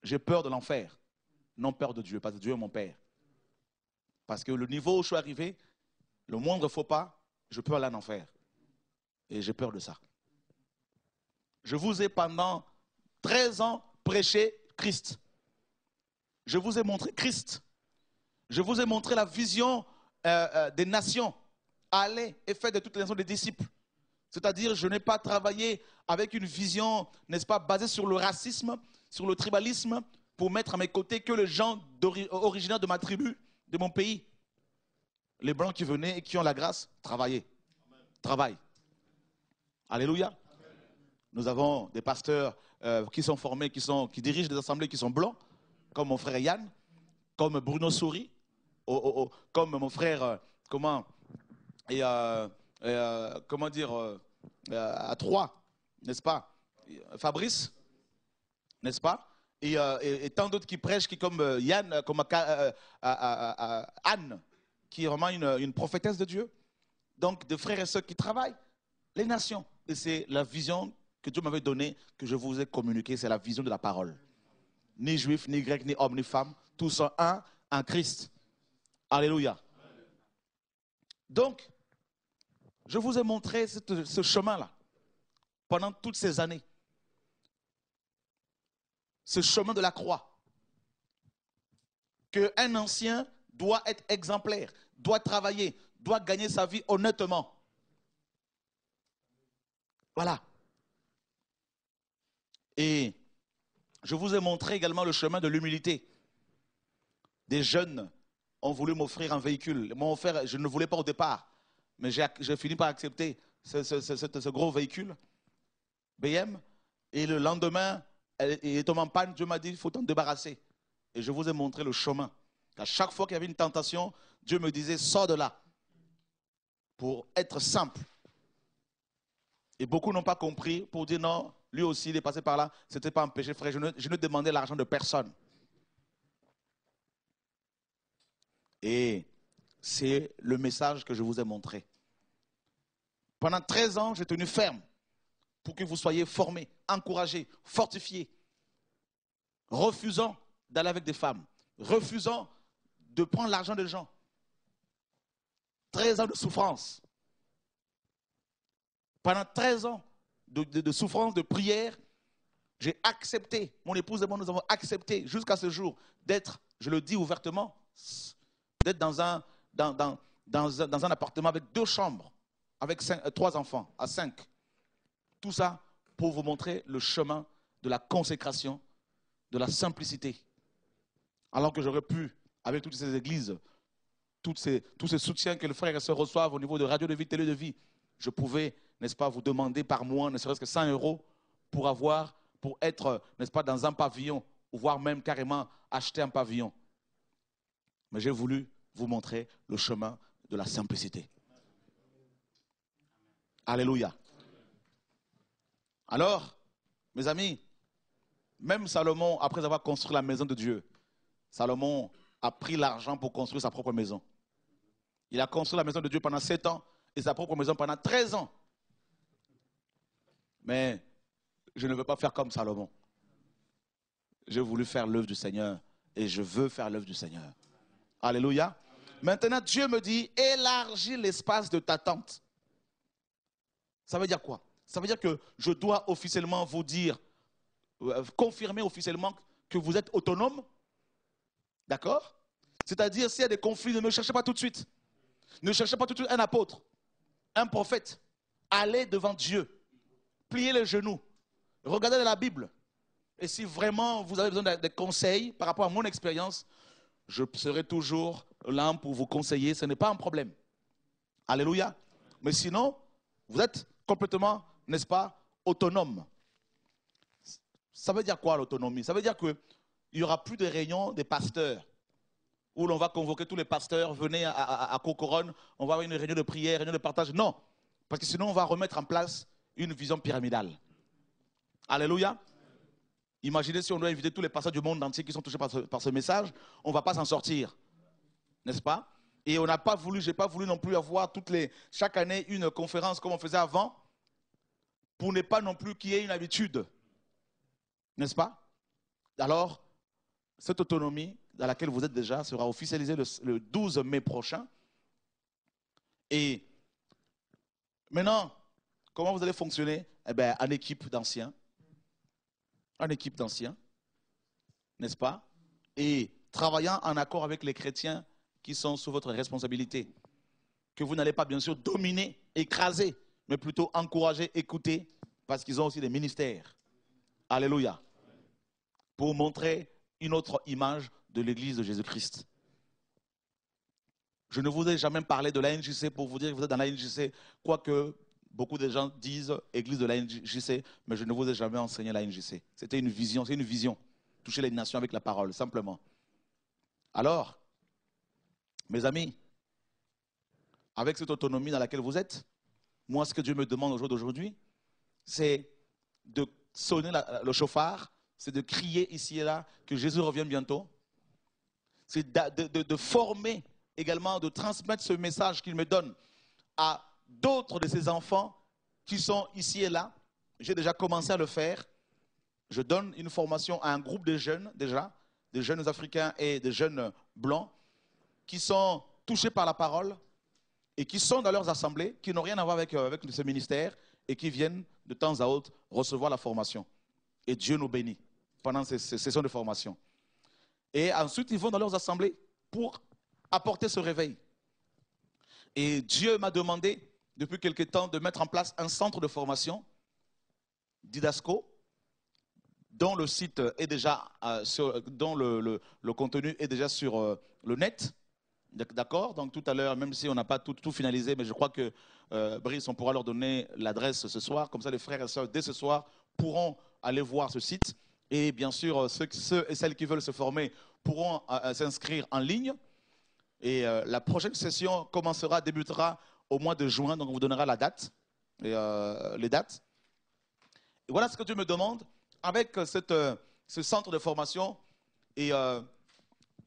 J'ai peur de l'enfer. Non peur de Dieu, parce que Dieu est mon Père. Parce que le niveau où je suis arrivé, le moindre faux pas, je peux aller en enfer. Et j'ai peur de ça. Je vous ai pendant 13 ans prêché Christ. Je vous ai montré Christ. Je vous ai montré la vision des nations. Allez et faites de toutes les nations des disciples. C'est-à-dire, je n'ai pas travaillé avec une vision, n'est-ce pas, basée sur le racisme, sur le tribalisme, pour mettre à mes côtés que les gens originaires de ma tribu, de mon pays. Les Blancs qui venaient et qui ont la grâce, travaillez. Travaillent. Alléluia. Amen. Nous avons des pasteurs qui sont formés, qui dirigent des assemblées qui sont blancs, comme mon frère Yann, comme Bruno Souris, comme mon frère, comment dire, à Troyes, n'est-ce pas, Fabrice, n'est-ce pas, et tant d'autres qui prêchent, qui comme Yann, comme Anne, qui est vraiment une prophétesse de Dieu. Donc, des frères et sœurs qui travaillent, les nations. Et c'est la vision que Dieu m'avait donnée, que je vous ai communiquée, c'est la vision de la parole. Ni juif, ni grec, ni homme, ni femme, tous sont un en Christ. Alléluia. Donc, je vous ai montré ce chemin-là pendant toutes ces années. Ce chemin de la croix. Qu'un ancien doit être exemplaire, doit travailler, doit gagner sa vie honnêtement. Voilà. Et je vous ai montré également le chemin de l'humilité. Des jeunes ont voulu m'offrir un véhicule. Ils m'ont offert, je ne voulais pas au départ, mais j'ai fini par accepter ce gros véhicule, BM. Et le lendemain, il est tombé en panne. Dieu m'a dit, il faut t'en débarrasser. Et je vous ai montré le chemin. À chaque fois qu'il y avait une tentation, Dieu me disait, sors de là. Pour être simple. Et beaucoup n'ont pas compris pour dire non, lui aussi il est passé par là, ce n'était pas un péché, frère, je ne demandais l'argent de personne. Et c'est le message que je vous ai montré. Pendant 13 ans, j'ai tenu ferme pour que vous soyez formés, encouragés, fortifiés, refusant d'aller avec des femmes, refusant de prendre l'argent des gens. 13 ans de souffrance. Pendant 13 ans de souffrance, de prière, j'ai accepté, mon épouse et moi, nous avons accepté jusqu'à ce jour d'être, je le dis ouvertement, d'être dans un appartement avec 2 chambres, avec 3 enfants, à 5. Tout ça pour vous montrer le chemin de la consécration, de la simplicité. Alors que j'aurais pu, avec toutes ces églises, tous ces soutiens que les frères et sœurs reçoivent au niveau de Radio de Vie, Télé de Vie, je pouvais, n'est-ce pas, vous demander par mois, ne serait-ce que 100 € pour être, n'est-ce pas, dans un pavillon, ou voire même carrément acheter un pavillon. Mais j'ai voulu vous montrer le chemin de la simplicité. Alléluia. Alors, mes amis, même Salomon, après avoir construit la maison de Dieu, Salomon a pris l'argent pour construire sa propre maison. Il a construit la maison de Dieu pendant 7 ans et sa propre maison pendant 13 ans. Mais je ne veux pas faire comme Salomon. J'ai voulu faire l'œuvre du Seigneur et je veux faire l'œuvre du Seigneur. Alléluia. Maintenant, Dieu me dit, élargis l'espace de ta tente. Ça veut dire quoi? Ça veut dire que je dois officiellement vous dire, confirmer officiellement que vous êtes autonome. D'accord? C'est-à-dire, s'il y a des conflits, ne me cherchez pas tout de suite. Ne cherchez pas tout de suite un apôtre, un prophète. Allez devant Dieu. Pliez les genoux. Regardez la Bible. Et si vraiment vous avez besoin de conseils par rapport à mon expérience, je serai toujours là pour vous conseiller. Ce n'est pas un problème. Alléluia. Mais sinon, vous êtes complètement, n'est-ce pas, autonome. Ça veut dire quoi l'autonomie? Ça veut dire qu'il n'y aura plus de réunions des pasteurs où l'on va convoquer tous les pasteurs, venez à Cocoronne, on va avoir une réunion de prière, réunion de partage. Non, parce que sinon on va remettre en place une vision pyramidale. Alléluia. Imaginez si on doit inviter tous les pasteurs du monde entier qui sont touchés par ce message, on ne va pas s'en sortir. N'est-ce pas? Et on n'a pas voulu, je n'ai pas voulu non plus avoir chaque année une conférence comme on faisait avant, pour ne pas non plus qu'il y ait une habitude. N'est-ce pas? Alors, cette autonomie dans laquelle vous êtes déjà sera officialisée le 12 mai prochain. Et maintenant, comment vous allez fonctionner? Eh bien, en équipe d'anciens. En équipe d'anciens. N'est-ce pas? Et travaillant en accord avec les chrétiens qui sont sous votre responsabilité. Que vous n'allez pas bien sûr dominer, écraser, mais plutôt encourager, écouter, parce qu'ils ont aussi des ministères. Alléluia. Pour montrer une autre image de l'Église de Jésus-Christ. Je ne vous ai jamais parlé de l'ANJC pour vous dire que vous êtes dans l'ANJC, quoique beaucoup de gens disent Église de l'ANJC, mais je ne vous ai jamais enseigné l'ANJC. C'était une vision, c'est une vision. Toucher les nations avec la parole, simplement. Alors, mes amis, avec cette autonomie dans laquelle vous êtes, moi, ce que Dieu me demande au jour d'aujourd'hui, c'est de sonner le chauffard, c'est de crier ici et là que Jésus revient bientôt. C'est de former également, de transmettre ce message qu'il me donne à d'autres de ses enfants qui sont ici et là. J'ai déjà commencé à le faire. Je donne une formation à un groupe de jeunes déjà, des jeunes africains et des jeunes blancs qui sont touchés par la parole et qui sont dans leurs assemblées, qui n'ont rien à voir avec ce ministère et qui viennent de temps à autre recevoir la formation. Et Dieu nous bénit pendant ces sessions de formation. Et ensuite, ils vont dans leurs assemblées pour apporter ce réveil. Et Dieu m'a demandé, depuis quelque temps, de mettre en place un centre de formation, Didasco, dont le site est déjà, dont le contenu est déjà sur le net. D'accord? Donc tout à l'heure, même si on n'a pas tout finalisé, mais je crois que Brice, on pourra leur donner l'adresse ce soir. Comme ça, les frères et sœurs, dès ce soir, pourront aller voir ce site. Et bien sûr, ceux et celles qui veulent se former pourront s'inscrire en ligne. Et la prochaine session débutera au mois de juin. Donc on vous donnera la date, les dates. Et voilà ce que Dieu me demande. Avec ce centre de formation, et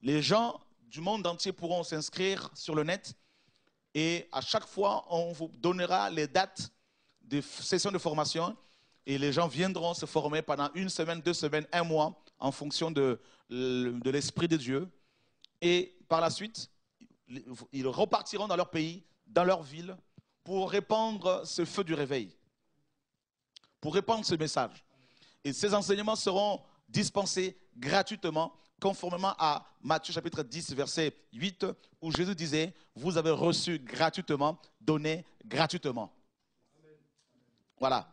les gens du monde entier pourront s'inscrire sur le net. Et à chaque fois, on vous donnera les dates de sessions de formation. Et les gens viendront se former pendant 1 semaine, 2 semaines, 1 mois, en fonction de l'Esprit de Dieu. Et par la suite, ils repartiront dans leur pays, dans leur ville, pour répandre ce feu du réveil, pour répandre ce message. Et ces enseignements seront dispensés gratuitement, conformément à Matthieu chapitre 10, verset 8, où Jésus disait, vous avez reçu gratuitement, donné gratuitement. Voilà.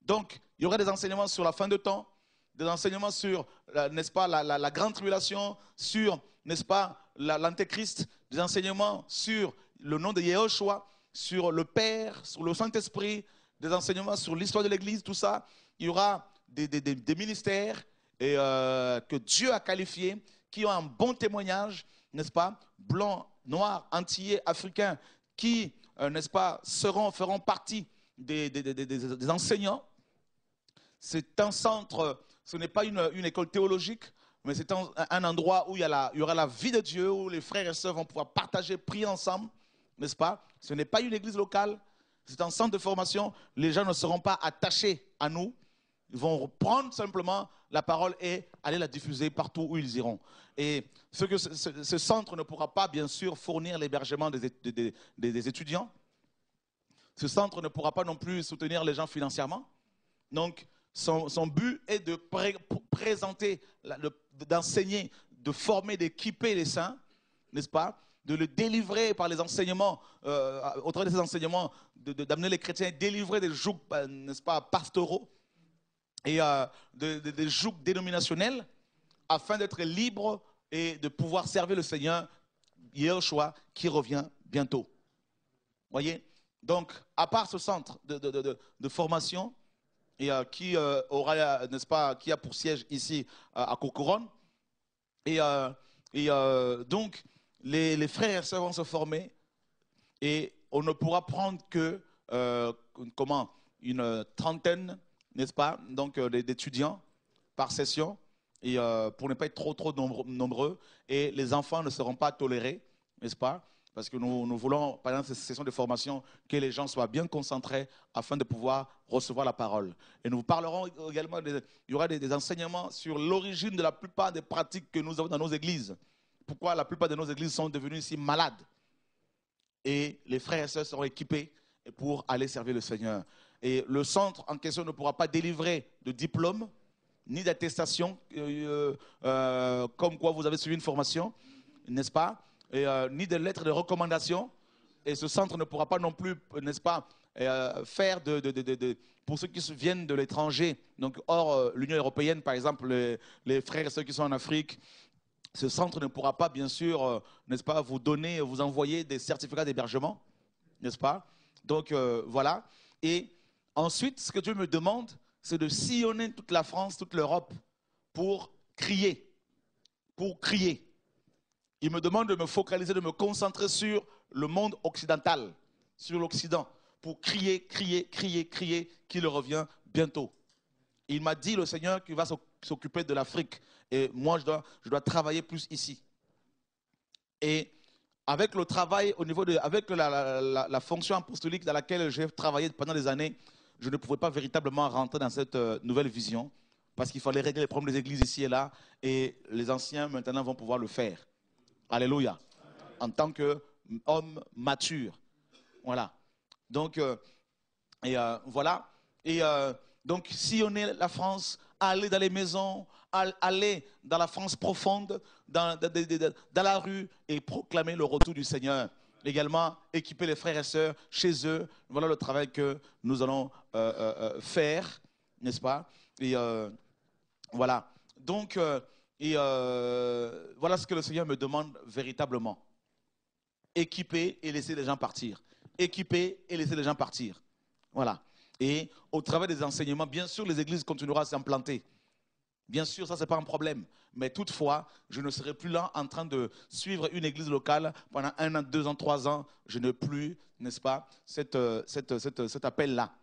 Donc, il y aura des enseignements sur la fin de temps, des enseignements sur, n'est-ce pas, la grande tribulation, sur, n'est-ce pas, l'antéchrist, des enseignements sur le nom de Yehoshua, sur le Père, sur le Saint-Esprit, des enseignements sur l'histoire de l'Église, tout ça. Il y aura des ministères que Dieu a qualifiés, qui ont un bon témoignage, n'est-ce pas, blancs, noirs, antillais, africains, qui, n'est-ce pas, feront partie des enseignants. C'est un centre, ce n'est pas une école théologique, mais c'est un endroit où il y aura la vie de Dieu, où les frères et sœurs vont pouvoir partager, prier ensemble, n'est-ce pas? Ce n'est pas une église locale, c'est un centre de formation. Les gens ne seront pas attachés à nous. Ils vont prendre simplement la parole et aller la diffuser partout où ils iront. Et ce centre ne pourra pas, bien sûr, fournir l'hébergement des étudiants. Ce centre ne pourra pas non plus soutenir les gens financièrement. Donc, son but est de présenter, d'enseigner, de former, d'équiper les saints, n'est-ce pas? De le délivrer par les enseignements, au travers de ces enseignements, d'amener les chrétiens à délivrer des jougs, n'est-ce pas, pastoraux et des jougs dénominationnels, afin d'être libres et de pouvoir servir le Seigneur, Yeshua, qui revient bientôt. Voyez? Donc, à part ce centre de formation, et qui aura, n'est-ce pas, qui a pour siège ici à Cocoronne. Et donc, les frères et sœurs vont se former et on ne pourra prendre que une trentaine, n'est-ce pas, donc d'étudiants par session, et pour ne pas être trop nombreux, et les enfants ne seront pas tolérés, n'est-ce pas? Parce que nous voulons, pendant ces sessions de formation, que les gens soient bien concentrés afin de pouvoir recevoir la parole. Et nous parlerons également, il y aura des enseignements sur l'origine de la plupart des pratiques que nous avons dans nos églises. Pourquoi la plupart de nos églises sont devenues ici malades. Et les frères et sœurs seront équipés pour aller servir le Seigneur. Et le centre en question ne pourra pas délivrer de diplôme, ni d'attestation, comme quoi vous avez suivi une formation, n'est-ce pas? Et, ni de lettres de recommandation. Et ce centre ne pourra pas non plus, n'est-ce pas, faire pour ceux qui viennent de l'étranger, donc hors l'Union européenne, par exemple, les frères et ceux qui sont en Afrique, ce centre ne pourra pas, bien sûr, n'est-ce pas, vous envoyer des certificats d'hébergement, n'est-ce pas? Donc, voilà. Et ensuite, ce que Dieu me demande, c'est de sillonner toute la France, toute l'Europe, pour crier. Il me demande de me focaliser, de me concentrer sur le monde occidental, sur l'Occident, pour crier qu'il revient bientôt. Il m'a dit, le Seigneur, qu'il va s'occuper de l'Afrique. Et moi, je dois travailler plus ici. Et avec le travail, avec la fonction apostolique dans laquelle j'ai travaillé pendant des années, je ne pouvais pas véritablement rentrer dans cette nouvelle vision, parce qu'il fallait régler les problèmes des églises ici et là, et les anciens maintenant vont pouvoir le faire. Alléluia. En tant qu'homme mature. Voilà. Donc, voilà. Et donc, sillonner la France, aller dans les maisons, aller dans la France profonde, dans la rue et proclamer le retour du Seigneur. Également, équiper les frères et sœurs chez eux. Voilà le travail que nous allons faire, n'est-ce pas? Et voilà. Donc, voilà ce que le Seigneur me demande véritablement. Équiper et laisser les gens partir. Équiper et laisser les gens partir. Voilà. Et au travers des enseignements, bien sûr, les églises continueront à s'implanter. Bien sûr, ça, ce n'est pas un problème. Mais toutefois, je ne serai plus là en train de suivre une église locale pendant 1 an, 2 ans, 3 ans. Je n'ai plus, n'est-ce pas, cet appel-là.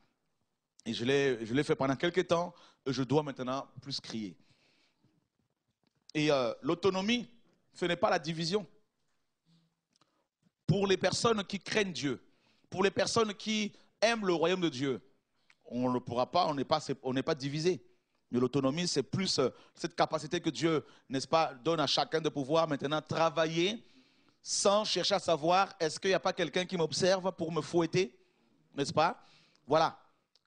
Et je l'ai fait pendant quelques temps. Et je dois maintenant plus crier. Et l'autonomie, ce n'est pas la division. Pour les personnes qui craignent Dieu, pour les personnes qui aiment le royaume de Dieu, on ne pourra pas, on n'est pas divisé. Mais l'autonomie, c'est plus cette capacité que Dieu, n'est-ce pas, donne à chacun de pouvoir maintenant travailler sans chercher à savoir est-ce qu'il n'y a pas quelqu'un qui m'observe pour me fouetter, n'est-ce pas? Voilà.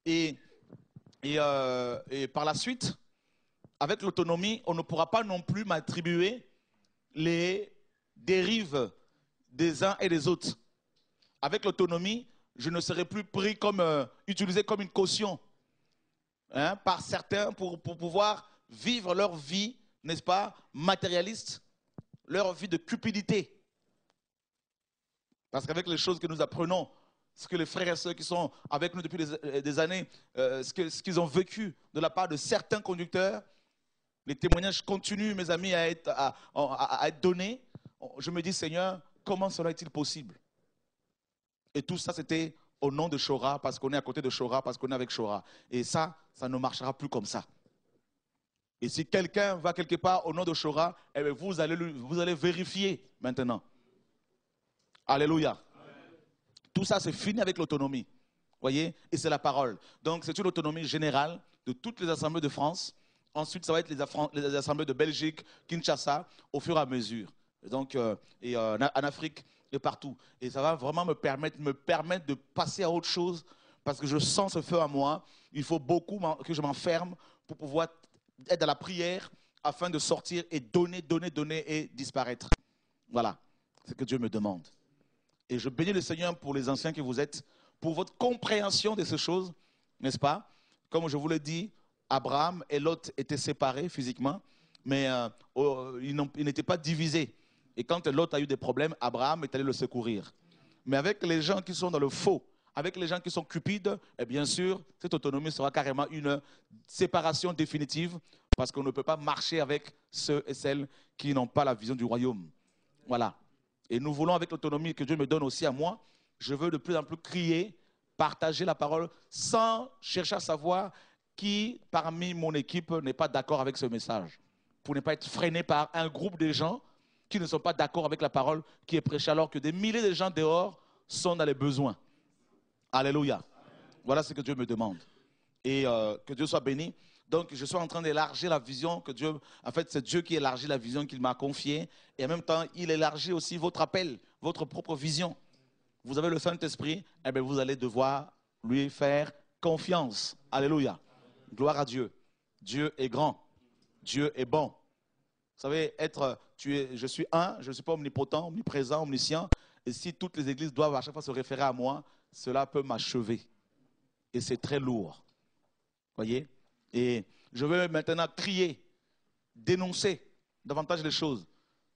Et par la suite, avec l'autonomie, on ne pourra pas non plus m'attribuer les dérives des uns et des autres. Avec l'autonomie, je ne serai plus pris utilisé comme une caution par certains pour pouvoir vivre leur vie, n'est-ce pas, matérialiste, leur vie de cupidité. Parce qu'avec les choses que nous apprenons ce que les frères et sœurs qui sont avec nous depuis des années, ce qu'ils ont vécu de la part de certains conducteurs. Les témoignages continuent, mes amis, à être donnés. Je me dis, Seigneur, comment cela est-il possible? Et tout ça, c'était au nom de Chora, parce qu'on est à côté de Chora, parce qu'on est avec Chora. Et ça ne marchera plus comme ça. Et si quelqu'un va quelque part au nom de Chora, eh bien vous allez vérifier maintenant. Alléluia. Tout ça, c'est fini avec l'autonomie. Voyez? Et c'est la parole. Donc, c'est une autonomie générale de toutes les assemblées de France. Ensuite, ça va être les assemblées de Belgique, Kinshasa, au fur et à mesure. Donc, en Afrique et partout. Et ça va vraiment me permettre de passer à autre chose parce que je sens ce feu à moi. Il faut beaucoup que je m'enferme pour pouvoir être dans la prière afin de sortir et donner et disparaître. Voilà, c'est ce que Dieu me demande. Et je bénis le Seigneur pour les anciens que vous êtes, pour votre compréhension de ces choses, n'est-ce pas? Comme je vous l'ai dit, Abraham et Lot étaient séparés physiquement, mais ils n'étaient pas divisés. Et quand Lot a eu des problèmes, Abraham est allé le secourir. Mais avec les gens qui sont dans le faux, avec les gens qui sont cupides, et bien sûr, cette autonomie sera carrément une séparation définitive parce qu'on ne peut pas marcher avec ceux et celles qui n'ont pas la vision du royaume. Voilà. Et nous voulons, avec l'autonomie que Dieu me donne aussi à moi, je veux de plus en plus crier, partager la parole sans chercher à savoir qui parmi mon équipe n'est pas d'accord avec ce message. Pour ne pas être freiné par un groupe de gens qui ne sont pas d'accord avec la parole qui est prêchée alors que des milliers de gens dehors sont dans les besoins. Alléluia. Voilà ce que Dieu me demande. Et que Dieu soit béni. Donc, je suis en train d'élargir la vision que Dieu... En fait, c'est Dieu qui élargit la vision qu'il m'a confiée. Et en même temps, il élargit aussi votre appel, votre propre vision. Vous avez le Saint-Esprit, eh bien, vous allez devoir lui faire confiance. Alléluia. Gloire à Dieu. Dieu est grand. Dieu est bon. Vous savez, je suis un, je ne suis pas omnipotent, omniprésent, omniscient. Et si toutes les églises doivent à chaque fois se référer à moi, cela peut m'achever. Et c'est très lourd. Voyez? Et je veux maintenant crier, dénoncer davantage les choses.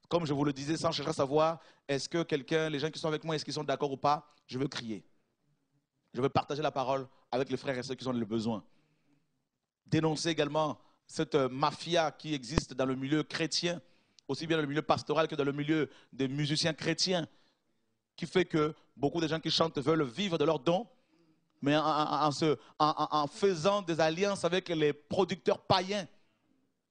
Comme je vous le disais, sans chercher à savoir, est-ce que les gens qui sont avec moi, est-ce qu'ils sont d'accord ou pas? Je veux crier. Je veux partager la parole avec les frères et ceux qui ont le besoin. Dénoncer également cette mafia qui existe dans le milieu chrétien, aussi bien dans le milieu pastoral que dans le milieu des musiciens chrétiens, qui fait que beaucoup de gens qui chantent veulent vivre de leurs dons, mais en faisant des alliances avec les producteurs païens.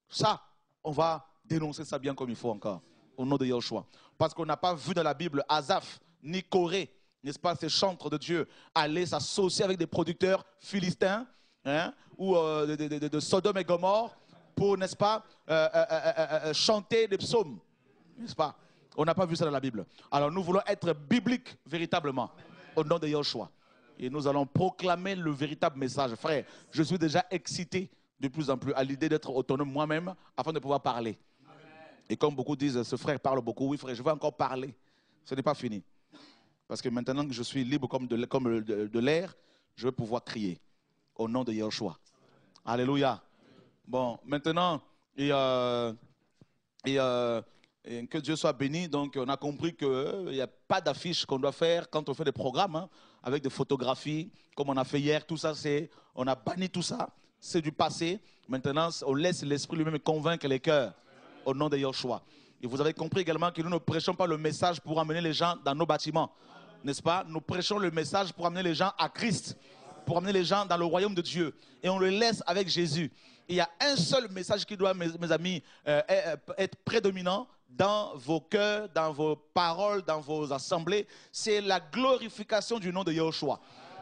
Ça, on va dénoncer ça bien comme il faut encore, au nom de Yahushua. Parce qu'on n'a pas vu dans la Bible Asaph ni Corée, n'est-ce pas, ces chantres de Dieu, aller s'associer avec des producteurs philistins, ou de Sodome et Gomorrhe, pour, n'est-ce pas, chanter des psaumes, n'est-ce pas? On n'a pas vu ça dans la Bible. Alors nous voulons être bibliques véritablement, au nom de Yahushua. Et nous allons proclamer le véritable message. Frère, je suis déjà excité de plus en plus à l'idée d'être autonome moi-même afin de pouvoir parler. Amen. Et comme beaucoup disent, ce frère parle beaucoup. Oui, frère, je vais encore parler. Ce n'est pas fini. Parce que maintenant que je suis libre comme de l'air, je vais pouvoir crier au nom de Yahushua. Alléluia. Bon, maintenant, et que Dieu soit béni. Donc, on a compris qu'il n'y a pas d'affiche qu'on doit faire quand on fait des programmes, avec des photographies, comme on a fait hier. Tout ça, on a banni tout ça. C'est du passé. Maintenant, on laisse l'Esprit lui-même convaincre les cœurs au nom de Yahushua. Et vous avez compris également que nous ne prêchons pas le message pour amener les gens dans nos bâtiments. N'est-ce pas? Nous prêchons le message pour amener les gens à Christ, pour amener les gens dans le royaume de Dieu. Et on le laisse avec Jésus. Et il y a un seul message qui doit, mes amis, être prédominant dans vos cœurs, dans vos paroles, dans vos assemblées. C'est la glorification du nom de Yahushua.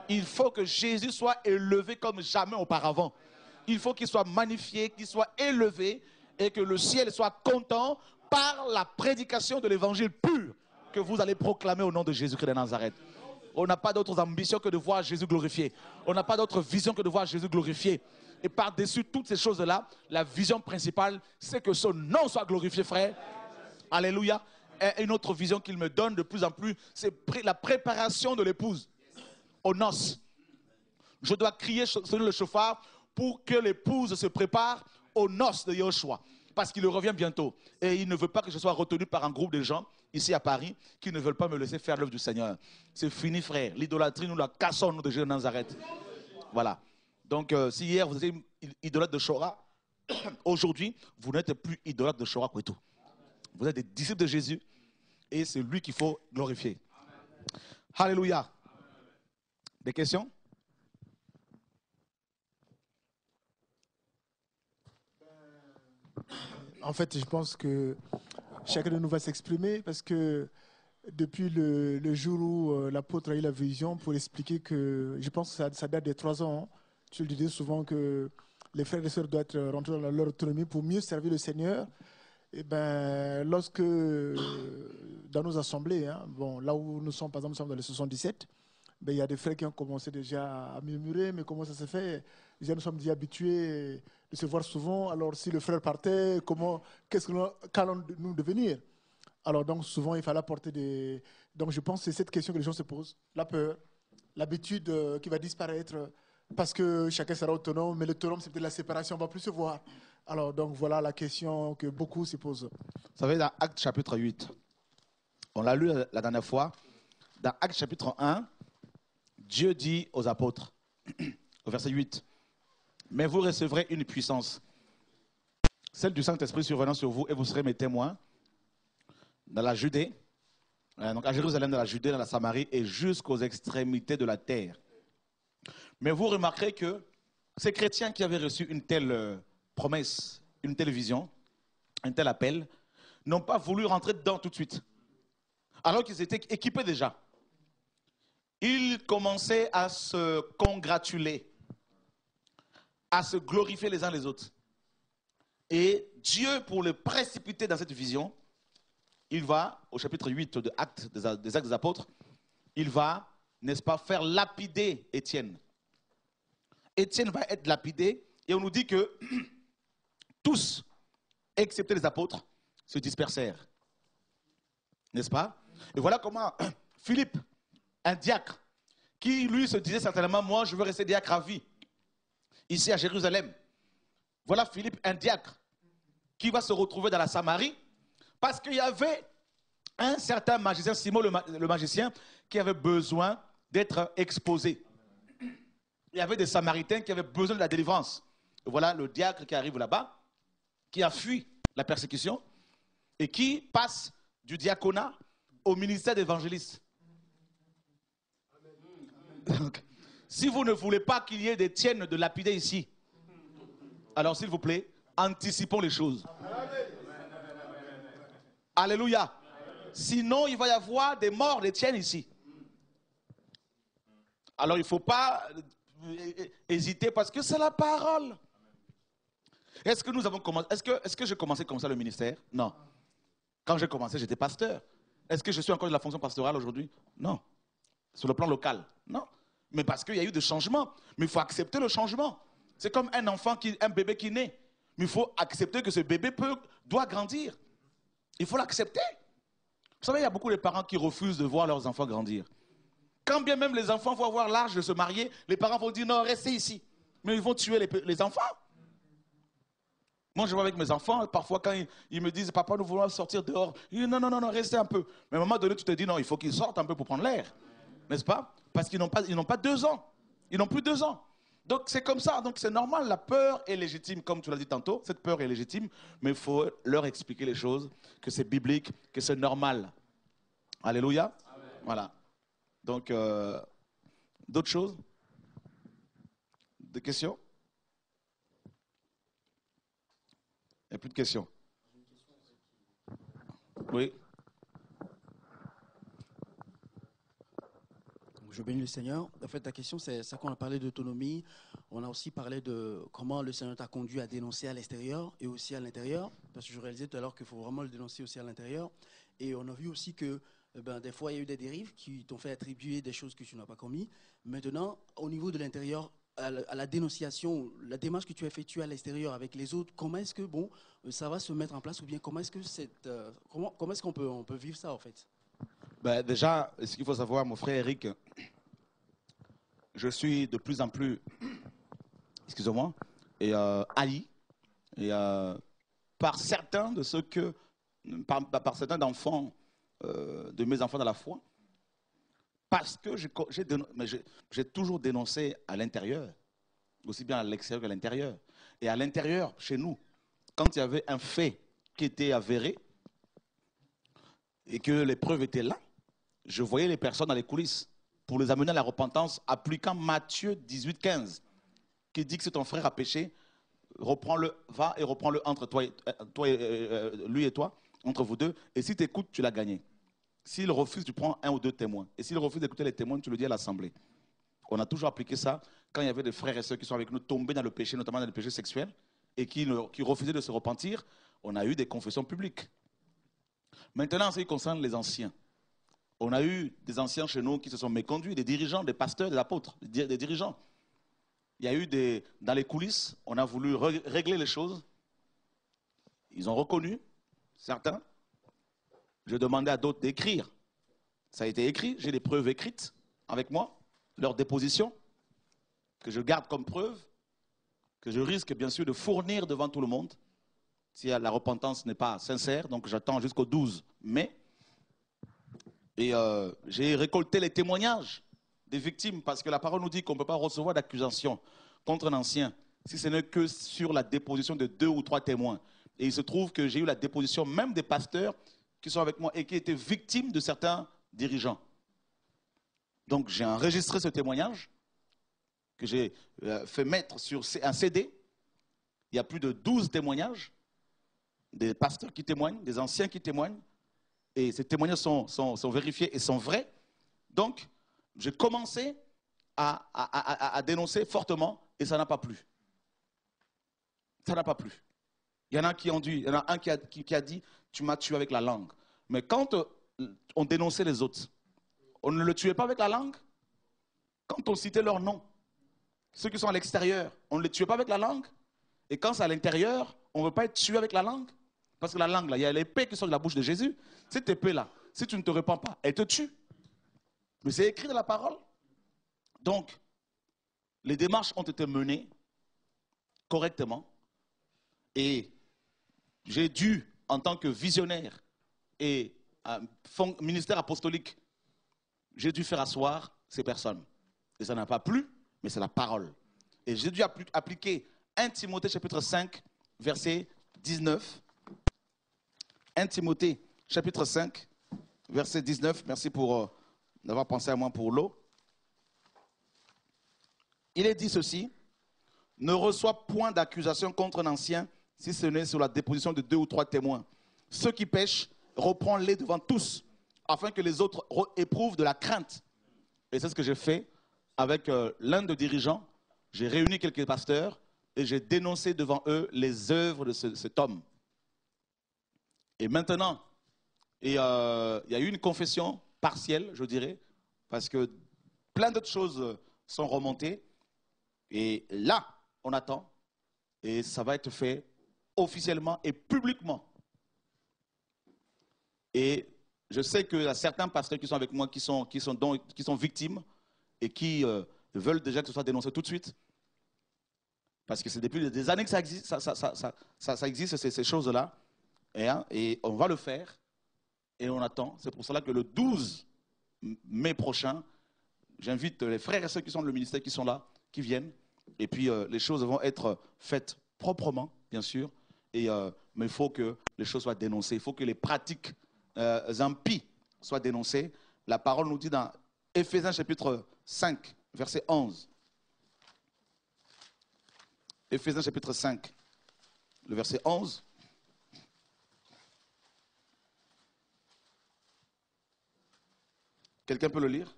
Il faut que Jésus soit élevé comme jamais auparavant. Il faut qu'il soit magnifié, qu'il soit élevé et que le ciel soit content par la prédication de l'évangile pur que vous allez proclamer au nom de Jésus-Christ de Nazareth. On n'a pas d'autres ambitions que de voir Jésus glorifié. On n'a pas d'autre vision que de voir Jésus glorifié. Et par-dessus toutes ces choses-là, la vision principale, c'est que son nom soit glorifié, frère. Alléluia. Et une autre vision qu'il me donne de plus en plus, c'est la préparation de l'épouse aux noces. Je dois crier sur le chauffard pour que l'épouse se prépare aux noces de Yahushua. parce qu'il revient bientôt. Et il ne veut pas que je sois retenu par un groupe de gens ici à Paris qui ne veulent pas me laisser faire l'œuvre du Seigneur. C'est fini, frère. L'idolâtrie, nous la cassons, nous, de Jésus de Nazareth. Voilà. Donc, si hier vous étiez idolâtre de Chora, aujourd'hui, vous n'êtes plus idolâtre de Chora Kwetu. Vous êtes des disciples de Jésus et c'est lui qu'il faut glorifier. Alléluia. Des questions? En fait, je pense que chacun de nous va s'exprimer parce que depuis le jour où l'apôtre a eu la vision pour expliquer que, je pense que ça date des 3 ans, tu le disais souvent que les frères et sœurs doivent être rentrés dans leur autonomie pour mieux servir le Seigneur. Et ben, lorsque dans nos assemblées, bon, là où nous sommes, par exemple, nous sommes dans le 77, ben, il y a des frères qui ont commencé déjà à murmurer, mais comment ça se fait? Déjà, nous sommes déjà habitués de se voir souvent. Alors, si le frère partait, qu'allons-nous devenir? Alors, donc, souvent, il fallait apporter des... Donc, je pense que c'est cette question que les gens se posent. La peur, l'habitude qui va disparaître parce que chacun sera autonome, mais l'autonome, c'est peut-être la séparation, on ne va plus se voir. Alors, donc, voilà la question que beaucoup se posent. Vous savez, dans Actes chapitre 8, on l'a lu la dernière fois, dans Actes chapitre 1, Dieu dit aux apôtres, au verset 8, « Mais vous recevrez une puissance, celle du Saint-Esprit survenant sur vous, et vous serez mes témoins dans la Judée, donc à Jérusalem, dans la Judée, dans la Samarie, et jusqu'aux extrémités de la terre. » Mais vous remarquerez que ces chrétiens qui avaient reçu une telle promesse, une telle vision, un tel appel, n'ont pas voulu rentrer dedans tout de suite, alors qu'ils étaient équipés déjà. Ils commençaient à se congratuler, à se glorifier les uns les autres. Et Dieu, pour le précipiter dans cette vision, il va, au chapitre 8 des Actes des Apôtres, il va, n'est-ce pas, faire lapider Étienne. Étienne va être lapidé et on nous dit que tous, excepté les apôtres, se dispersèrent. N'est-ce pas? Et voilà comment Philippe, un diacre, qui lui se disait certainement, moi je veux rester diacre à vie, ici à Jérusalem. Voilà Philippe, un diacre, qui va se retrouver dans la Samarie, parce qu'il y avait un certain magicien, Simon le magicien, qui avait besoin d'être exposé. Il y avait des Samaritains qui avaient besoin de la délivrance. Et voilà le diacre qui arrive là-bas, qui a fui la persécution, et qui passe du diaconat au ministère d'évangéliste. Donc, si vous ne voulez pas qu'il y ait des tiennes de lapider ici, alors s'il vous plaît, anticipons les choses. Alléluia. Sinon, il va y avoir des morts des tiennes ici. Alors, il ne faut pas hésiter parce que c'est la parole. Est-ce que nous avons commencé? Est-ce que j'ai commencé comme ça le ministère? Non. Quand j'ai commencé, j'étais pasteur. Est-ce que je suis encore de la fonction pastorale aujourd'hui? Non. Sur le plan local? Non. Mais parce qu'il y a eu des changements. Mais il faut accepter le changement. C'est comme un enfant, un bébé qui naît. Mais il faut accepter que ce bébé doit grandir. Il faut l'accepter. Vous savez, il y a beaucoup de parents qui refusent de voir leurs enfants grandir. Quand bien même les enfants vont avoir l'âge de se marier, les parents vont dire non, restez ici. Mais ils vont tuer les enfants. Moi, je vois avec mes enfants, parfois quand ils me disent, papa, nous voulons sortir dehors. Ils disent, non, non, non, non, restez un peu. Mais à un moment donné, tu te dis, non, il faut qu'ils sortent un peu pour prendre l'air. N'est-ce pas? Parce qu'ils n'ont pas 2 ans. Ils n'ont plus 2 ans. Donc, c'est comme ça. Donc, c'est normal. La peur est légitime, comme tu l'as dit tantôt. Cette peur est légitime. Mais il faut leur expliquer les choses, que c'est biblique, que c'est normal. Alléluia. Amen. Voilà. Donc, d'autres choses? Des questions? Il n'y a plus de questions. Oui. Je bénis le Seigneur. En fait, la question, c'est ça qu'on a parlé d'autonomie. On a aussi parlé de comment le Seigneur t'a conduit à dénoncer à l'extérieur et aussi à l'intérieur. Parce que je réalisais tout à l'heure qu'il faut vraiment le dénoncer aussi à l'intérieur. Et on a vu aussi que des fois, il y a eu des dérives qui t'ont fait attribuer des choses que tu n'as pas commis. Maintenant, au niveau de l'intérieur, à la dénonciation, la démarche que tu as effectuée à l'extérieur avec les autres, comment est-ce que ça va se mettre en place ou bien comment est-ce que comment est-ce qu'on peut vivre ça en fait? Déjà, ce qu'il faut savoir, mon frère Eric, je suis de plus en plus, excusez-moi, haï et par certains de ceux que, par certains d'enfants, de mes enfants dans la foi, parce que j'ai toujours dénoncé à l'intérieur, aussi bien à l'extérieur qu'à l'intérieur. Et à l'intérieur, chez nous, quand il y avait un fait qui était avéré et que les preuves étaient là, je voyais les personnes dans les coulisses pour les amener à la repentance, appliquant Matthieu 18, 15, qui dit que si ton frère a péché, reprends-le, va et reprends-le entre lui et toi, entre vous deux, et si tu écoutes, tu l'as gagné. S'il refuse, tu prends 1 ou 2 témoins. Et s'il refuse d'écouter les témoins, tu le dis à l'assemblée. On a toujours appliqué ça quand il y avait des frères et sœurs qui sont avec nous tombés dans le péché, notamment dans le péché sexuel, et qui refusaient de se repentir. On a eu des confessions publiques. Maintenant, en ce qui concerne les anciens, on a eu des anciens chez nous qui se sont méconduits, des dirigeants, des pasteurs, des apôtres, des dirigeants. Il y a eu dans les coulisses, on a voulu régler les choses. Ils ont reconnu, certains. Je demandais à d'autres d'écrire. Ça a été écrit, j'ai des preuves écrites avec moi, leur déposition, que je garde comme preuve, que je risque bien sûr de fournir devant tout le monde, si la repentance n'est pas sincère, donc j'attends jusqu'au 12 mai. Et j'ai récolté les témoignages des victimes, parce que la parole nous dit qu'on ne peut pas recevoir d'accusation contre un ancien, si ce n'est que sur la déposition de 2 ou 3 témoins. Et il se trouve que j'ai eu la déposition même des pasteurs qui sont avec moi et qui étaient victimes de certains dirigeants. Donc j'ai enregistré ce témoignage que j'ai fait mettre sur un CD. Il y a plus de 12 témoignages, des pasteurs qui témoignent, des anciens qui témoignent, et ces témoignages sont vérifiés et sont vrais. Donc j'ai commencé à dénoncer fortement et ça n'a pas plu. Ça n'a pas plu. Il y en a qui ont dit, il y en a un qui a dit, tu m'as tué avec la langue. Mais quand on dénonçait les autres, on ne le tuait pas avec la langue. Quand on citait leur nom, ceux qui sont à l'extérieur, on ne les tuait pas avec la langue. Et quand c'est à l'intérieur, on ne veut pas être tué avec la langue. Parce que la langue, là, il y a l'épée qui sort de la bouche de Jésus. Cette épée-là, si tu ne te répands pas, elle te tue. Mais c'est écrit dans la parole. Donc, les démarches ont été menées correctement. Et j'ai dû, en tant que visionnaire et ministère apostolique, j'ai dû faire asseoir ces personnes. Et ça n'a pas plu, mais c'est la parole. Et j'ai dû appliquer 1 Timothée chapitre 5, verset 19. 1 Timothée chapitre 5, verset 19. Merci d'avoir pensé à moi pour l'eau. Il est dit ceci: ne reçois point d'accusation contre un ancien, si ce n'est sur la déposition de 2 ou 3 témoins. Ceux qui pêchent, reprends-les devant tous, afin que les autres éprouvent de la crainte. Et c'est ce que j'ai fait avec l'un des dirigeants. J'ai réuni quelques pasteurs et j'ai dénoncé devant eux les œuvres de cet homme. Et maintenant, il y a eu une confession partielle, je dirais, parce que plein d'autres choses sont remontées. Et là, on attend, et ça va être fait officiellement et publiquement. Et je sais qu'il y a certains pasteurs qui sont avec moi, qui sont victimes, et qui veulent déjà que ce soit dénoncé tout de suite. Parce que c'est depuis des années que ça existe, ça existe ces choses-là. Et on va le faire, et on attend. C'est pour cela que le 12 mai prochain, j'invite les frères et sœurs qui sont dans le ministère, qui sont là, qui viennent. Et puis les choses vont être faites proprement, bien sûr. Mais il faut que les choses soient dénoncées. Il faut que les pratiques impies soient dénoncées. La parole nous dit dans Éphésiens chapitre 5, verset 11. Éphésiens chapitre 5, le verset 11. Quelqu'un peut le lire?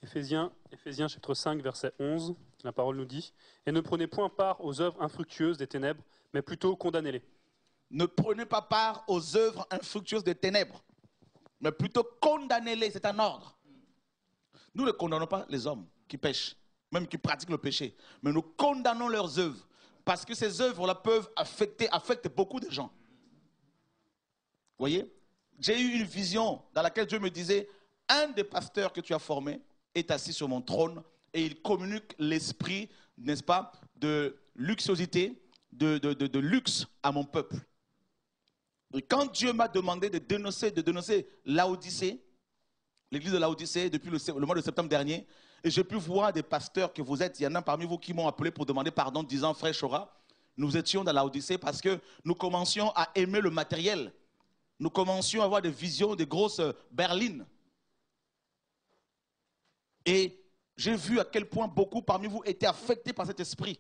Éphésiens chapitre 5, verset 11, la parole nous dit « Et ne prenez point part aux œuvres infructueuses des ténèbres, mais plutôt condamnez-les. » Ne prenez pas part aux œuvres infructueuses des ténèbres, mais plutôt condamnez-les, c'est un ordre. Nous ne condamnons pas les hommes qui pêchent, même qui pratiquent le péché, mais nous condamnons leurs œuvres, parce que ces œuvres-là peuvent affecter beaucoup de gens. Vous voyez? J'ai eu une vision dans laquelle Dieu me disait, un des pasteurs que tu as formé est assis sur mon trône et il communique l'esprit, n'est-ce pas, de luxuosité, de luxe à mon peuple. Et quand Dieu m'a demandé de dénoncer Laodicée, l'église de Laodicée, depuis le mois de septembre dernier, et j'ai pu voir des pasteurs que vous êtes, il y en a parmi vous qui m'ont appelé pour demander pardon, disant, frère Chora, nous étions dans Laodicée parce que nous commencions à aimer le matériel. Nous commencions à avoir des visions, des grosses berlines. Et j'ai vu à quel point beaucoup parmi vous étaient affectés par cet esprit.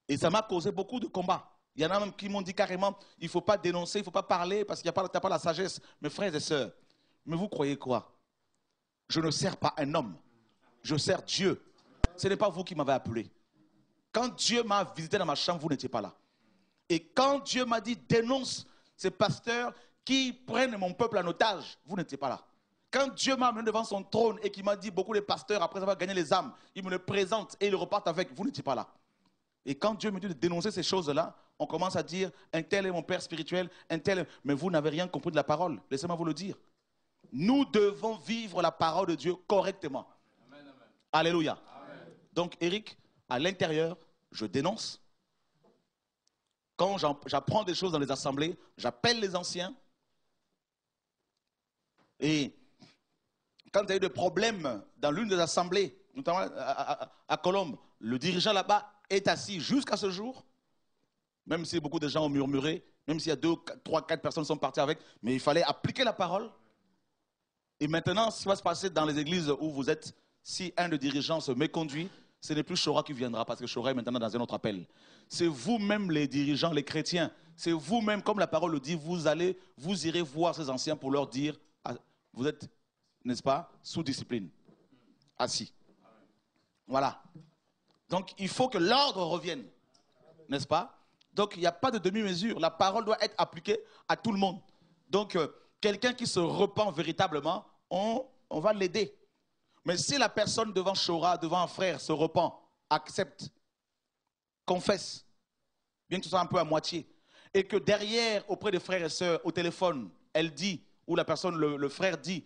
Et ça m'a causé beaucoup de combats. Il y en a même qui m'ont dit carrément, il ne faut pas dénoncer, il ne faut pas parler parce qu'il n'y a pas la sagesse. Mes frères et sœurs, mais vous croyez quoi? Je ne sers pas un homme, je sers Dieu. Ce n'est pas vous qui m'avez appelé. Quand Dieu m'a visité dans ma chambre, vous n'étiez pas là. Et quand Dieu m'a dit, dénonce ces pasteurs qui prennent mon peuple en otage, vous n'étiez pas là. Quand Dieu m'a amené devant son trône et qu'il m'a dit, beaucoup de pasteurs, après avoir gagné les âmes, ils me le présentent et ils repartent avec, vous n'étiez pas là. Et quand Dieu me dit de dénoncer ces choses-là, on commence à dire, un tel est mon père spirituel, un tel est... Mais vous n'avez rien compris de la parole, laissez-moi vous le dire. Nous devons vivre la parole de Dieu correctement. Amen, amen. Alléluia. Amen. Donc, Eric, à l'intérieur, je dénonce. Quand j'apprends des choses dans les assemblées, j'appelle les anciens. Et quand il y a eu des problèmes dans l'une des assemblées, notamment à Colombe, le dirigeant là-bas est assis jusqu'à ce jour, même si beaucoup de gens ont murmuré, même s'il y a 2, 3, 4 personnes qui sont parties avec, mais il fallait appliquer la parole. Et maintenant, ce qui va se passer dans les églises où vous êtes, si un des dirigeants se méconduit, ce n'est plus Chora qui viendra, parce que Chora est maintenant dans un autre appel. C'est vous-même les dirigeants, les chrétiens, c'est vous-même, comme la parole le dit, vous irez voir ces anciens pour leur dire, vous êtes, n'est-ce pas, sous discipline, assis. Voilà. Donc, il faut que l'ordre revienne, n'est-ce pas? Donc, il n'y a pas de demi-mesure. La parole doit être appliquée à tout le monde. Donc, quelqu'un qui se repent véritablement, on va l'aider. Mais si la personne devant Chora, devant un frère, se repent, accepte, confesse, bien que ce soit un peu à moitié, et que derrière, auprès des frères et sœurs, au téléphone, elle dit, ou la personne, le frère dit,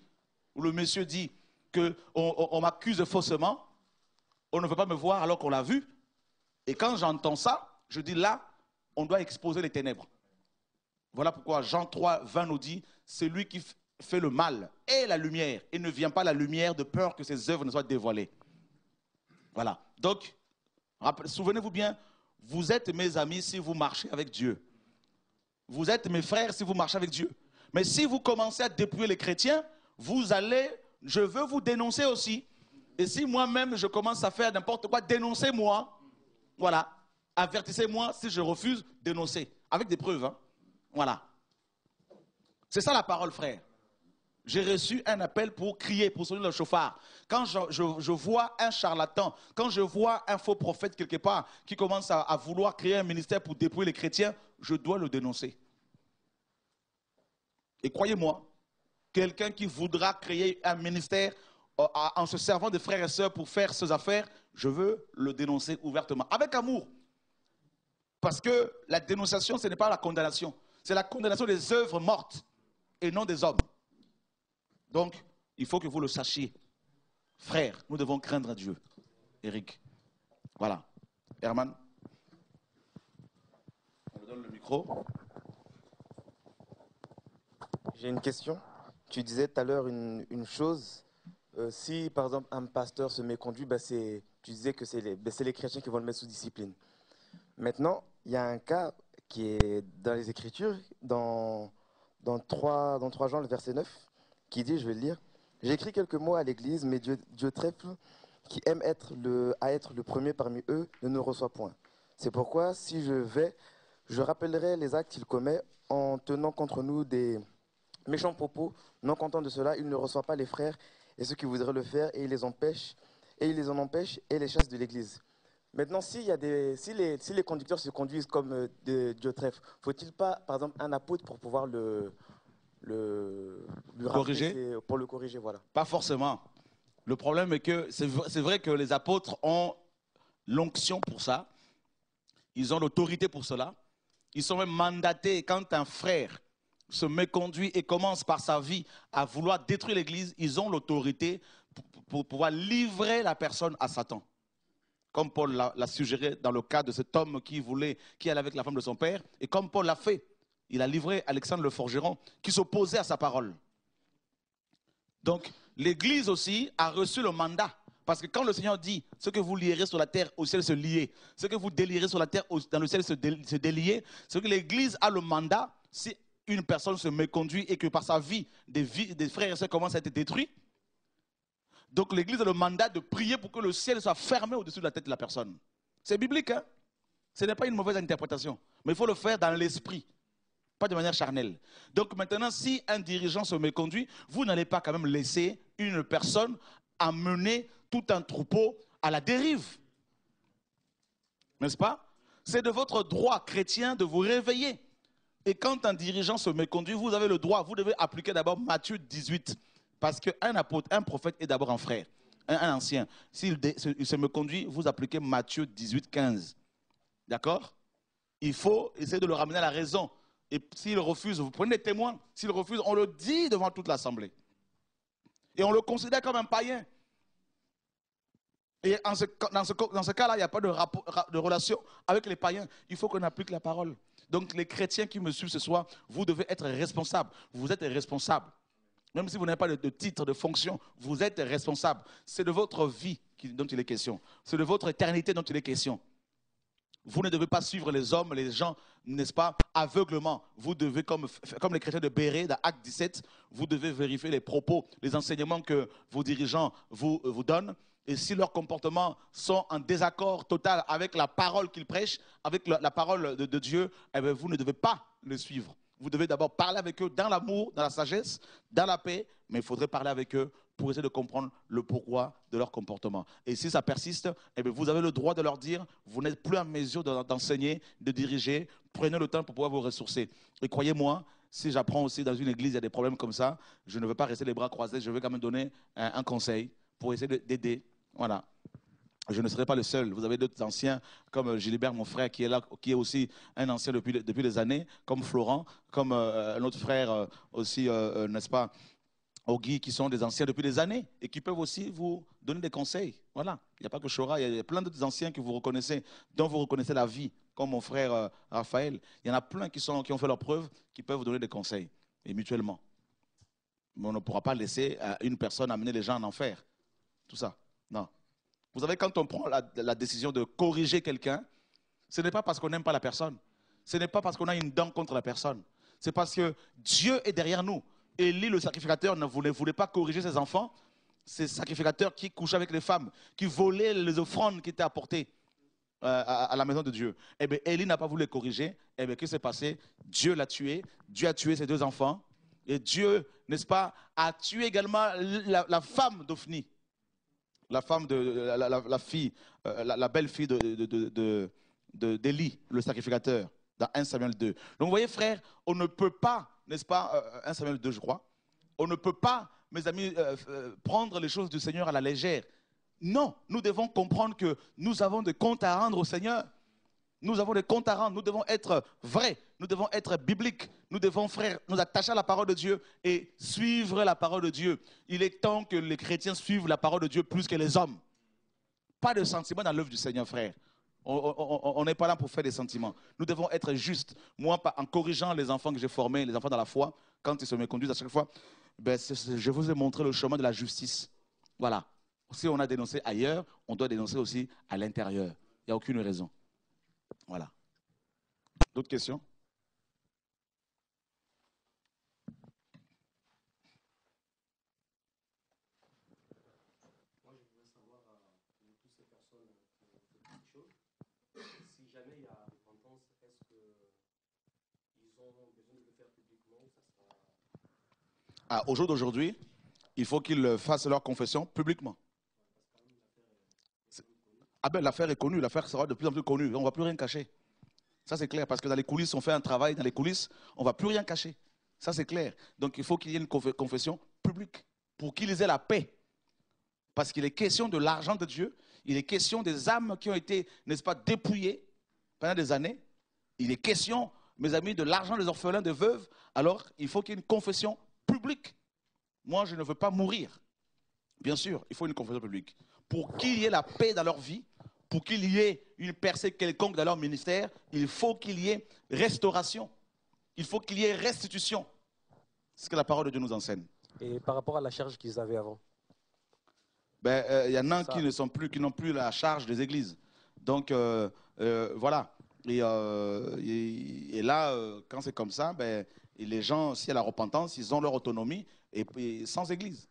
ou le monsieur dit, qu'on m'accuse faussement, on ne veut pas me voir alors qu'on l'a vu. Et quand j'entends ça, je dis là, on doit exposer les ténèbres. Voilà pourquoi Jean 3, 20 nous dit, c'est lui qui fait le mal et la lumière, et ne vient pas la lumière de peur que ses œuvres ne soient dévoilées. Voilà. Donc, souvenez-vous bien, vous êtes mes amis si vous marchez avec Dieu. Vous êtes mes frères si vous marchez avec Dieu. Mais si vous commencez à dépouiller les chrétiens, je veux vous dénoncer aussi. Et si moi-même je commence à faire n'importe quoi, dénoncez-moi. Voilà. Avertissez-moi si je refuse, dénoncez. Avec des preuves. Hein. Voilà. C'est ça la parole, frère. J'ai reçu un appel pour crier, pour sonner le chauffard. Quand je vois un charlatan, quand je vois un faux prophète quelque part qui commence à vouloir créer un ministère pour dépouiller les chrétiens, je dois le dénoncer. Et croyez-moi, quelqu'un qui voudra créer un ministère en se servant de frères et sœurs pour faire ses affaires, je veux le dénoncer ouvertement, avec amour. Parce que la dénonciation, ce n'est pas la condamnation. C'est la condamnation des œuvres mortes et non des hommes. Donc, il faut que vous le sachiez. Frères, nous devons craindre Dieu. Eric. Voilà. Herman. On me donne le micro. J'ai une question. Tu disais tout à l'heure une chose. Si, par exemple, un pasteur se méconduit, tu disais que c'est les chrétiens qui vont le mettre sous discipline. Maintenant, il y a un cas qui est dans les Écritures, dans 3 Jean, le verset 9, qui dit, je vais le lire, « J'écris quelques mots à l'Église, mais Dieu trèfle, qui aime être le premier parmi eux, ne nous reçoit point. C'est pourquoi, si je vais, je rappellerai les actes qu'il commet en tenant contre nous des méchants propos. Non content de cela, il ne reçoit pas les frères et ceux qui voudraient le faire, et il les en empêche et les chasse de l'Église. » Maintenant, si les conducteurs se conduisent comme Dieu trèfle, faut-il pas, par exemple, un apôtre pour pouvoir le corriger, pour le corriger, voilà. Pas forcément. Le problème est que c'est vrai que les apôtres ont l'onction pour ça. Ils ont l'autorité pour cela. Ils sont même mandatés. Quand un frère se méconduit et commence par sa vie à vouloir détruire l'Église, ils ont l'autorité pour pouvoir livrer la personne à Satan. comme Paul l'a suggéré dans le cas de cet homme qui allait avec la femme de son père, et comme Paul l'a fait, il a livré Alexandre le forgeron qui s'opposait à sa parole. Donc, l'Église aussi a reçu le mandat. Parce que quand le Seigneur dit, ce que vous lierez sur la terre, au ciel se lier, ce que vous délierez sur la terre, dans le ciel se délier, c'est que l'Église a le mandat, si une personne se méconduit et que par sa vie, des frères et sœurs commencent à être détruits, donc l'Église a le mandat de prier pour que le ciel soit fermé au-dessus de la tête de la personne. C'est biblique, hein? Ce n'est pas une mauvaise interprétation, mais il faut le faire dans l'esprit, pas de manière charnelle. Donc maintenant, si un dirigeant se méconduit, vous n'allez pas quand même laisser une personne amener tout un troupeau à la dérive. N'est-ce pas? C'est de votre droit chrétien de vous réveiller. Et quand un dirigeant se méconduit, vous avez le droit, vous devez appliquer d'abord Matthieu 18. Parce qu'un apôtre, un prophète est d'abord un frère, un ancien. S'il se méconduit, vous appliquez Matthieu 18, 15. D'accord? Il faut essayer de le ramener à la raison. Et s'il refuse, vous prenez des témoins. S'il refuse, on le dit devant toute l'assemblée. Et on le considère comme un païen. Et dans ce cas-là, il n'y a pas de relation avec les païens. Il faut qu'on applique la parole. Donc les chrétiens qui me suivent ce soir, vous devez être responsables. Vous êtes responsables. Même si vous n'avez pas de titre, de fonction, vous êtes responsable. C'est de votre vie dont il est question. C'est de votre éternité dont il est question. Vous ne devez pas suivre les hommes, les gens, n'est-ce pas, aveuglement. Vous devez, comme les chrétiens de Bérée, dans Acte 17, vous devez vérifier les propos, les enseignements que vos dirigeants vous donnent. Et si leurs comportements sont en désaccord total avec la parole qu'ils prêchent, avec la parole de Dieu, eh bien, vous ne devez pas le suivre. Vous devez d'abord parler avec eux dans l'amour, dans la sagesse, dans la paix, mais il faudrait parler avec eux pour essayer de comprendre le pourquoi de leur comportement. Et si ça persiste, eh bien, vous avez le droit de leur dire, vous n'êtes plus en mesure d'enseigner, de diriger, prenez le temps pour pouvoir vous ressourcer. Et croyez-moi, si j'apprends aussi dans une église, il y a des problèmes comme ça, je ne veux pas rester les bras croisés, je vais quand même donner un conseil pour essayer d'aider. Voilà. Je ne serai pas le seul. Vous avez d'autres anciens, comme Gilbert, mon frère, qui est là, qui est aussi un ancien depuis des années, comme Florent, comme un autre frère aussi, n'est-ce pas, Ogui, qui sont des anciens depuis des années et qui peuvent aussi vous donner des conseils. Voilà. Il n'y a pas que Chora, il y a plein d'autres anciens que vous reconnaissez, dont vous reconnaissez la vie, comme mon frère Raphaël. Il y en a plein qui ont fait leurs preuves, qui peuvent vous donner des conseils, et mutuellement. Mais on ne pourra pas laisser une personne amener les gens en enfer. Tout ça. Non. Vous savez, quand on prend la décision de corriger quelqu'un, ce n'est pas parce qu'on n'aime pas la personne. Ce n'est pas parce qu'on a une dent contre la personne. C'est parce que Dieu est derrière nous. Élie, le sacrificateur, ne voulait pas corriger ses enfants. Ces sacrificateurs qui couchaient avec les femmes, qui volaient les offrandes qui étaient apportées à la maison de Dieu. Eh bien, Élie n'a pas voulu les corriger. Eh bien, qu'est-ce qui s'est passé? Dieu l'a tué. Dieu a tué ses deux enfants. Et Dieu, n'est-ce pas, a tué également la femme d'Ophni. La femme de la fille, la belle-fille d'Élie, le sacrificateur, dans 1 Samuel 2. Donc vous voyez, frère, on ne peut pas, n'est-ce pas, 1 Samuel 2, je crois, on ne peut pas, mes amis, prendre les choses du Seigneur à la légère. Non, nous devons comprendre que nous avons des comptes à rendre au Seigneur. Nous avons des comptes à rendre, nous devons être vrais, nous devons être bibliques, nous devons, frère, nous attacher à la parole de Dieu et suivre la parole de Dieu. Il est temps que les chrétiens suivent la parole de Dieu plus que les hommes. Pas de sentiments dans l'œuvre du Seigneur, frère. On n'est pas là pour faire des sentiments. Nous devons être justes. Moi, en corrigeant les enfants que j'ai formés, les enfants dans la foi, quand ils se méconduisent à chaque fois, ben, je vous ai montré le chemin de la justice. Voilà. Si on a dénoncé ailleurs, on doit dénoncer aussi à l'intérieur. Il n'y a aucune raison. Voilà. D'autres questions? Moi, je voudrais savoir, pour toutes ces personnes qui ont fait quelque chose, si jamais il y a repentance, est-ce qu'ils ont besoin de le faire publiquement ou ça sera... Au jour d'aujourd'hui, il faut qu'ils fassent leur confession publiquement. Ah ben l'affaire est connue, l'affaire sera de plus en plus connue. On ne va plus rien cacher. Ça c'est clair, parce que dans les coulisses, on fait un travail, dans les coulisses, on ne va plus rien cacher. Ça c'est clair. Donc il faut qu'il y ait une confession publique pour qu'ils aient la paix. Parce qu'il est question de l'argent de Dieu, il est question des âmes qui ont été, n'est-ce pas, dépouillées pendant des années. Il est question, mes amis, de l'argent des orphelins, des veuves. Alors il faut qu'il y ait une confession publique. Moi, je ne veux pas mourir. Bien sûr, il faut une confession publique. Pour qu'il y ait la paix dans leur vie, pour qu'il y ait une percée quelconque dans leur ministère, il faut qu'il y ait restauration. Il faut qu'il y ait restitution. C'est ce que la parole de Dieu nous enseigne. Et par rapport à la charge qu'ils avaient avant? Il y en a qui n'ont plus la charge des églises. Donc, voilà. Et là, quand c'est comme ça, et les gens, s'il y a la repentance, ils ont leur autonomie et sans église.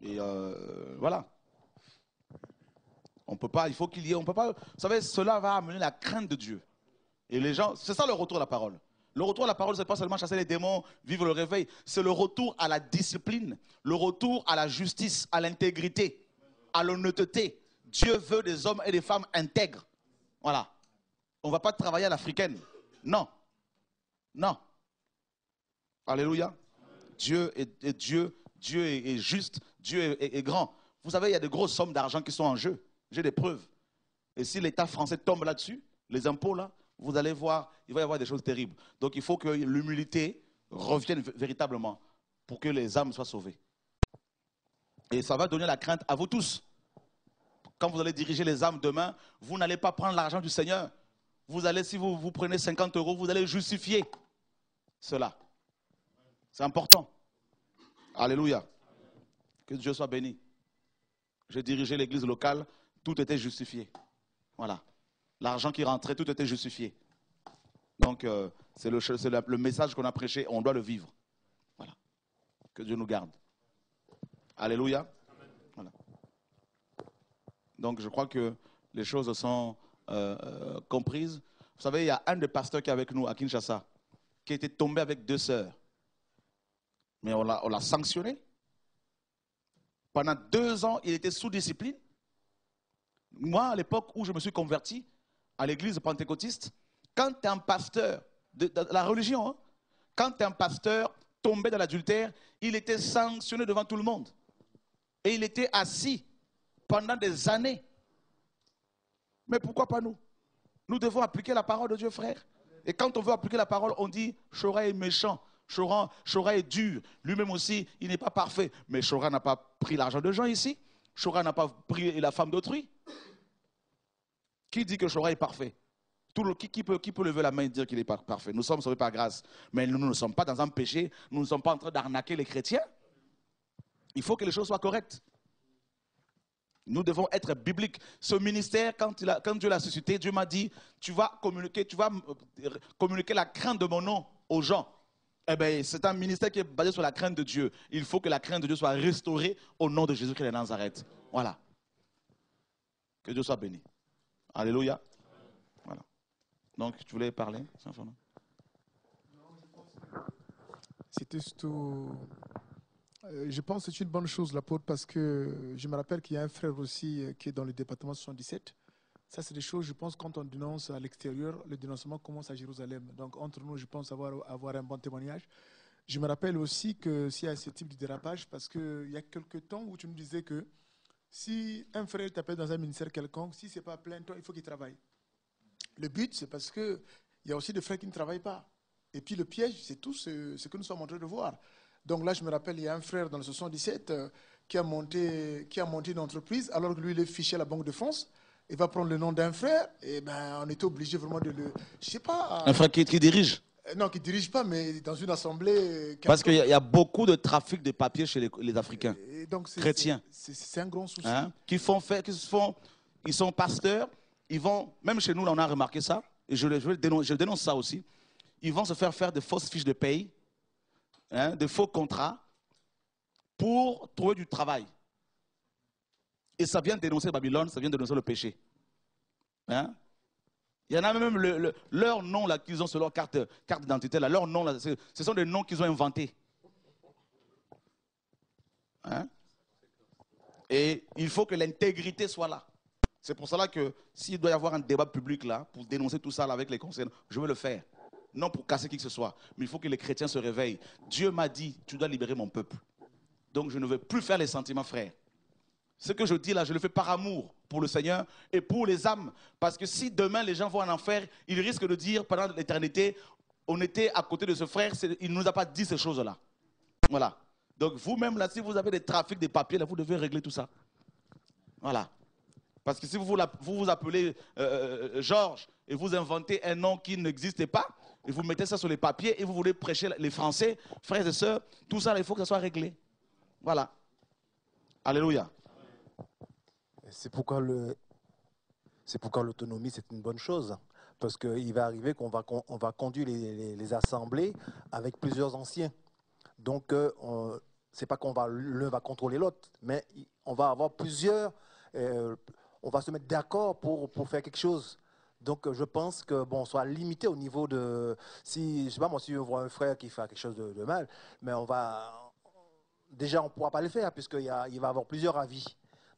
Et voilà. On peut pas, il faut qu'il y ait, on peut pas. Vous savez, cela va amener la crainte de Dieu. Et les gens, c'est ça le retour à la parole. Le retour à la parole, c'est pas seulement chasser les démons, vivre le réveil. C'est le retour à la discipline, le retour à la justice, à l'intégrité, à l'honnêteté. Dieu veut des hommes et des femmes intègres. Voilà. On ne va pas travailler à l'africaine. Non. Non. Alléluia. Dieu est Dieu. Dieu est juste. Dieu est grand. Vous savez, il y a de grosses sommes d'argent qui sont en jeu. J'ai des preuves. Et si l'État français tombe là-dessus, les impôts là, vous allez voir, il va y avoir des choses terribles. Donc il faut que l'humilité revienne véritablement pour que les âmes soient sauvées. Et ça va donner la crainte à vous tous. Quand vous allez diriger les âmes demain, vous n'allez pas prendre l'argent du Seigneur. Vous allez, si vous prenez 50 €, vous allez justifier cela. C'est important. Alléluia. Que Dieu soit béni. J'ai dirigé l'église locale, tout était justifié. Voilà. L'argent qui rentrait, tout était justifié. Donc, c'est le message qu'on a prêché, on doit le vivre. Voilà. Que Dieu nous garde. Alléluia. Voilà. Donc, je crois que les choses sont comprises. Vous savez, il y a un des pasteurs qui est avec nous à Kinshasa, qui était tombé avec 2 sœurs. Mais on l'a sanctionné. Pendant 2 ans, il était sous discipline. Moi, à l'époque où je me suis converti à l'église pentecôtiste, quand tu es un pasteur de la religion, hein, quand tu es un pasteur tombé dans l'adultère, il était sanctionné devant tout le monde. Et il était assis pendant des années. Mais pourquoi pas nous? Nous devons appliquer la parole de Dieu, frère. Et quand on veut appliquer la parole, on dit Chora est méchant, Chora est dur. Lui-même aussi, il n'est pas parfait. Mais Chora n'a pas pris l'argent de gens ici. Chora n'a pas pris la femme d'autrui. Qui dit que Chora est parfait? Qui peut lever la main et dire qu'il est parfait? Nous sommes sauvés par grâce. Mais nous ne sommes pas dans un péché. Nous ne sommes pas en train d'arnaquer les chrétiens. Il faut que les choses soient correctes. Nous devons être bibliques. Ce ministère, quand Dieu l'a suscité, Dieu m'a dit, tu vas communiquer la crainte de mon nom aux gens. Eh bien, c'est un ministère qui est basé sur la crainte de Dieu. Il faut que la crainte de Dieu soit restaurée au nom de Jésus-Christ de Nazareth. Voilà. Que Dieu soit béni. Alléluia. Voilà. Donc, tu voulais parler, Saint-Fernand? C'était surtout... je pense que c'est une bonne chose, l'apôtre, parce que je me rappelle qu'il y a un frère aussi qui est dans le département 77. Ça, c'est des choses, je pense, quand on dénonce à l'extérieur, le dénoncement commence à Jérusalem. Donc, entre nous, je pense avoir un bon témoignage. Je me rappelle aussi que s'il y a ce type de dérapage, parce qu'il y a quelques temps où tu me disais que si un frère t'appelle dans un ministère quelconque, si ce n'est pas à plein temps, il faut qu'il travaille. Le but, c'est parce qu'il y a aussi des frères qui ne travaillent pas. Et puis le piège, c'est tout ce que nous sommes en train de voir. Donc là, je me rappelle, il y a un frère dans le 77 qui a monté une entreprise, alors que lui, il est fiché à la Banque de France. Il va prendre le nom d'un frère, et ben, on était obligé vraiment de le... Je sais pas... Un frère qui dirige? Non, qui ne dirige pas, mais dans une assemblée... Parce qu'il y a beaucoup de trafic de papiers chez les Africains, et donc, chrétiens. C'est un grand souci. Hein? Ils sont pasteurs, ils vont... Même chez nous, là, on a remarqué ça, et je dénonce ça aussi. Ils vont se faire de fausses fiches de paye, hein, de faux contrats, pour trouver du travail. Et ça vient dénoncer Babylone, ça vient dénoncer le péché. Hein? Il y en a même leur nom là qu'ils ont sur leur carte d'identité, là, leur nom là, ce sont des noms qu'ils ont inventés. Hein? Et il faut que l'intégrité soit là. C'est pour cela que s'il doit y avoir un débat public là, pour dénoncer tout ça là, avec les conseils, je veux le faire. Non pour casser qui que ce soit, mais il faut que les chrétiens se réveillent. Dieu m'a dit, tu dois libérer mon peuple. Donc je ne veux plus faire les sentiments, frères. Ce que je dis là, je le fais par amour pour le Seigneur et pour les âmes. Parce que si demain les gens vont en enfer, ils risquent de dire pendant l'éternité, on était à côté de ce frère, il ne nous a pas dit ces choses-là. Voilà. Donc vous-même là, si vous avez des trafics de papiers, là, vous devez régler tout ça. Voilà. Parce que si vous vous appelez Georges et vous inventez un nom qui n'existe pas, et vous mettez ça sur les papiers et vous voulez prêcher les Français, frères et sœurs, tout ça, il faut que ça soit réglé. Voilà. Alléluia. C'est pourquoi l'autonomie, c'est une bonne chose. Parce qu'il va arriver qu'on va conduire les assemblées avec plusieurs anciens. Donc, c'est pas l'un va contrôler l'autre, mais on va avoir plusieurs, on va se mettre d'accord pour faire quelque chose. Donc, je pense que bon, on soit limité au niveau de, si je sais pas moi, si on voit un frère qui fait quelque chose de mal, mais on ne pourra pas le faire puisqu'il va avoir plusieurs avis.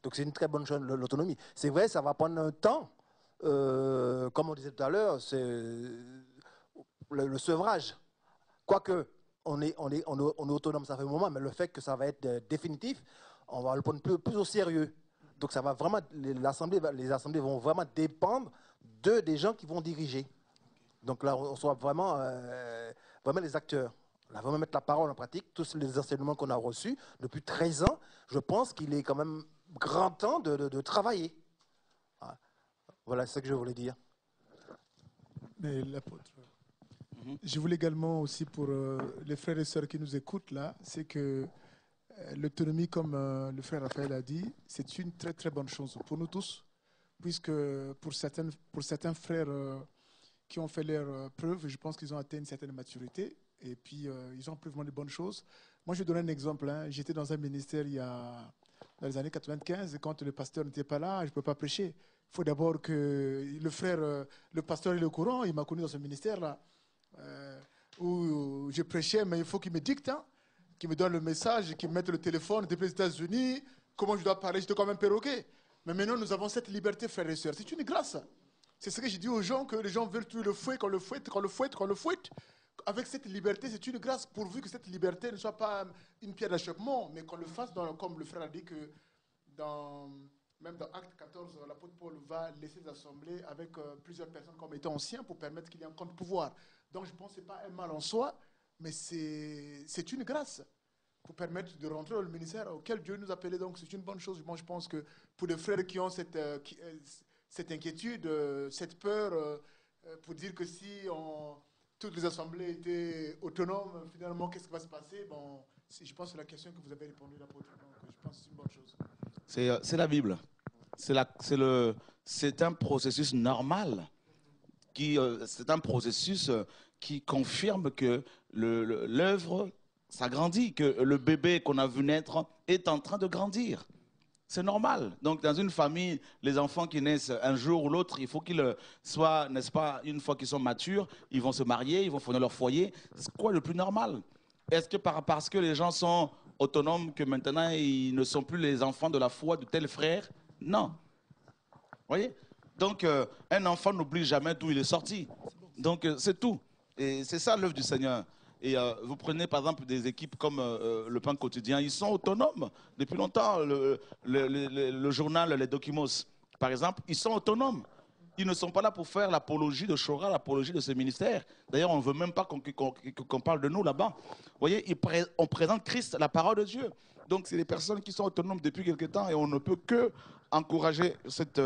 Donc, c'est une très bonne chose, l'autonomie. C'est vrai, ça va prendre un temps, comme on disait tout à l'heure, c'est le sevrage. Quoique, on est autonome, ça fait un moment, mais le fait que ça va être définitif, on va le prendre plus au sérieux. Donc ça va vraiment, les assemblées vont vraiment dépendre des gens qui vont diriger. Donc là, on soit vraiment les acteurs. Là, vraiment mettre la parole en pratique, tous les enseignements qu'on a reçus depuis 13 ans, je pense qu'il est quand même grand temps de travailler. Voilà, c'est ce que je voulais dire. Mais l'apôtre, je voulais également aussi pour les frères et sœurs qui nous écoutent là, c'est que l'autonomie, comme le frère Raphaël a dit, c'est une très très bonne chose pour nous tous, puisque pour certains frères qui ont fait leurs preuves, je pense qu'ils ont atteint une certaine maturité et puis ils ont appris vraiment de bonnes choses. Moi, je vais donner un exemple. J'étais dans un ministère dans les années 95, et quand le pasteur n'était pas là, je ne peux pas prêcher. Il faut d'abord que le pasteur est au courant. Il m'a connu dans ce ministère-là, où je prêchais, mais il faut qu'il me dicte, qu'il me donne le message, qu'il me mette le téléphone depuis les États-Unis, comment je dois parler, j'étais comme un perroquet. Mais maintenant, nous avons cette liberté, frères et sœurs. C'est une grâce. C'est ce que j'ai dit aux gens, que les gens veulent tuer le fouet, qu'on le fouette, qu'on le fouette, qu'on le fouette. Avec cette liberté, c'est une grâce, pourvu que cette liberté ne soit pas une pierre d'achoppement, mais qu'on le fasse, comme le frère a dit, que même dans Acte 14, l'apôtre Paul va laisser les assemblées avec plusieurs personnes comme étant anciens pour permettre qu'il y ait un contre-pouvoir. Donc je pense que ce n'est pas un mal en soi, mais c'est une grâce pour permettre de rentrer dans le ministère auquel Dieu nous appelait. Donc c'est une bonne chose. Moi je pense que pour les frères qui ont cette inquiétude, cette peur, pour dire que si toutes les assemblées étaient autonomes, finalement qu'est-ce qui va se passer? Bon, je pense que c'est la question que vous avez répondu, l'apôtre. Donc je pense que c'est une bonne chose. C'est la Bible. C'est un processus normal. C'est un processus qui confirme que l'œuvre s'agrandit, que le bébé qu'on a vu naître est en train de grandir. C'est normal. Donc, dans une famille, les enfants qui naissent un jour ou l'autre, il faut qu'ils soient, n'est-ce pas, une fois qu'ils sont matures, ils vont se marier, ils vont fonder leur foyer. C'est quoi le plus normal? Est-ce que parce que les gens sont autonomes que maintenant ils ne sont plus les enfants de la foi de tel frère? Non. Vous voyez? Donc, un enfant n'oublie jamais d'où il est sorti. Donc, c'est tout. Et c'est ça l'œuvre du Seigneur. Et vous prenez par exemple des équipes comme le Pain Quotidien, ils sont autonomes depuis longtemps. Le journal Les Documos, par exemple, ils sont autonomes. Ils ne sont pas là pour faire l'apologie de Chora, l'apologie de ce ministère. D'ailleurs, on ne veut même pas qu'on parle de nous là-bas. Vous voyez, on présente Christ, la parole de Dieu. Donc, c'est des personnes qui sont autonomes depuis quelque temps et on ne peut que encourager cette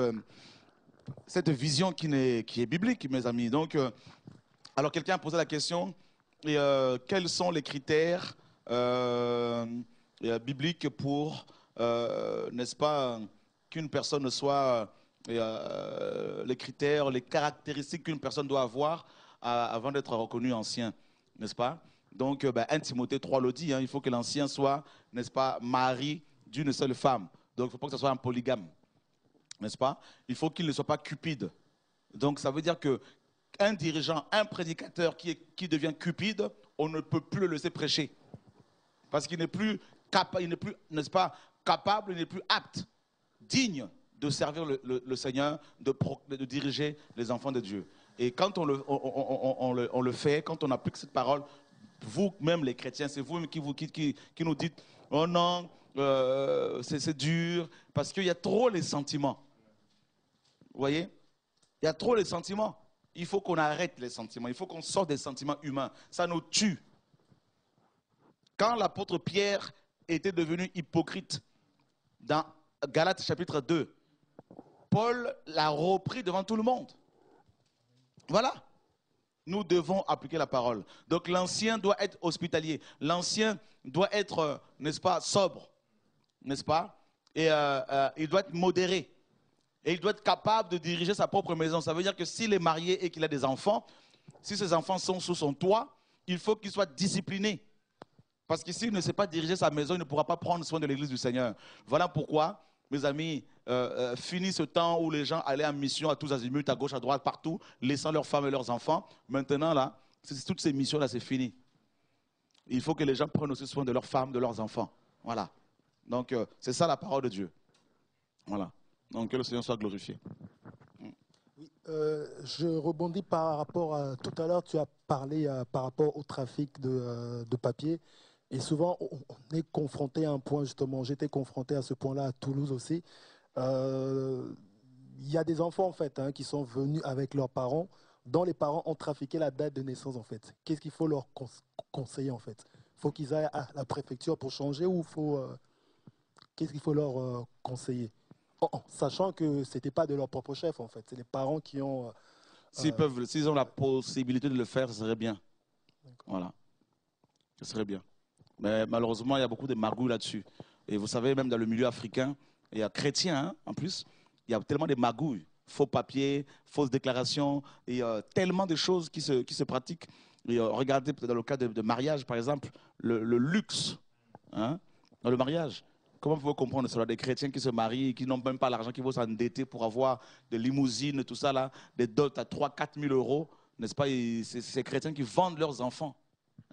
vision qui est biblique, mes amis. Donc, alors, quelqu'un a posé la question, et, quels sont les critères bibliques pour, n'est-ce pas, qu'une personne soit... les critères, les caractéristiques qu'une personne doit avoir avant d'être reconnu ancien, n'est-ce pas? Donc, 1 Timothée 3 le dit, il faut que l'ancien soit, n'est-ce pas, mari d'une seule femme. Donc, il ne faut pas que ce soit un polygame, n'est-ce pas? Il faut qu'il ne soit pas cupide. Donc, ça veut dire qu'un dirigeant, un prédicateur qui devient cupide, on ne peut plus le laisser prêcher. Parce qu'il n'est plus capable, n'est-ce pas, capable, il n'est plus apte, digne de servir le Seigneur, de diriger les enfants de Dieu. Et quand on le fait, quand on applique cette parole, vous-même les chrétiens, c'est vous-même qui nous dites « Oh non, c'est dur », parce qu'il y a trop les sentiments. Vous voyez? Il y a trop les sentiments. Il faut qu'on arrête les sentiments. Il faut qu'on sorte des sentiments humains. Ça nous tue. Quand l'apôtre Pierre était devenu hypocrite, dans Galates chapitre 2, Paul l'a repris devant tout le monde. Voilà. Nous devons appliquer la parole. Donc l'ancien doit être hospitalier. L'ancien doit être, n'est-ce pas, sobre. N'est-ce pas? Et il doit être modéré. Et il doit être capable de diriger sa propre maison. Ça veut dire que s'il est marié et qu'il a des enfants, si ses enfants sont sous son toit, il faut qu'il soit discipliné. Parce que s'il ne sait pas diriger sa maison, il ne pourra pas prendre soin de l'église du Seigneur. Voilà pourquoi, mes amis, fini ce temps où les gens allaient en mission à tous azimuts, à gauche, à droite, partout, laissant leurs femmes et leurs enfants. Maintenant, là, toutes ces missions-là, c'est fini. Il faut que les gens prennent aussi soin de leurs femmes, de leurs enfants. Voilà. Donc, c'est ça la parole de Dieu. Voilà. Donc, que le Seigneur soit glorifié. Oui, je rebondis par rapport à tout à l'heure, tu as parlé par rapport au trafic de papier. Et souvent, on est confronté à un point, justement, j'étais confronté à ce point-là à Toulouse aussi. Il y a des enfants, en fait, qui sont venus avec leurs parents, dont les parents ont trafiqué la date de naissance, en fait. Qu'est-ce qu'il faut leur conseiller, en fait? Il faut qu'ils aillent à la préfecture pour changer ou qu'est-ce qu'il faut leur conseiller? Sachant que ce n'était pas de leur propre chef, en fait. C'est les parents qui ont... S'ils ont la possibilité de le faire, ce serait bien. Voilà. Ce serait bien. Mais malheureusement, il y a beaucoup de magouilles là-dessus. Et vous savez, même dans le milieu africain, il y a chrétiens, en plus, il y a tellement de magouilles. Faux papiers, fausses déclarations, et tellement de choses qui se pratiquent. Et, regardez, dans le cas de mariage, par exemple, le luxe dans le mariage. Comment vous pouvez comprendre cela? Des chrétiens qui se marient, qui n'ont même pas l'argent, qui vont s'endetter pour avoir des limousines, tout ça, là, des dots à 3 000 à 4 000 euros, n'est-ce pas? C'est ces chrétiens qui vendent leurs enfants.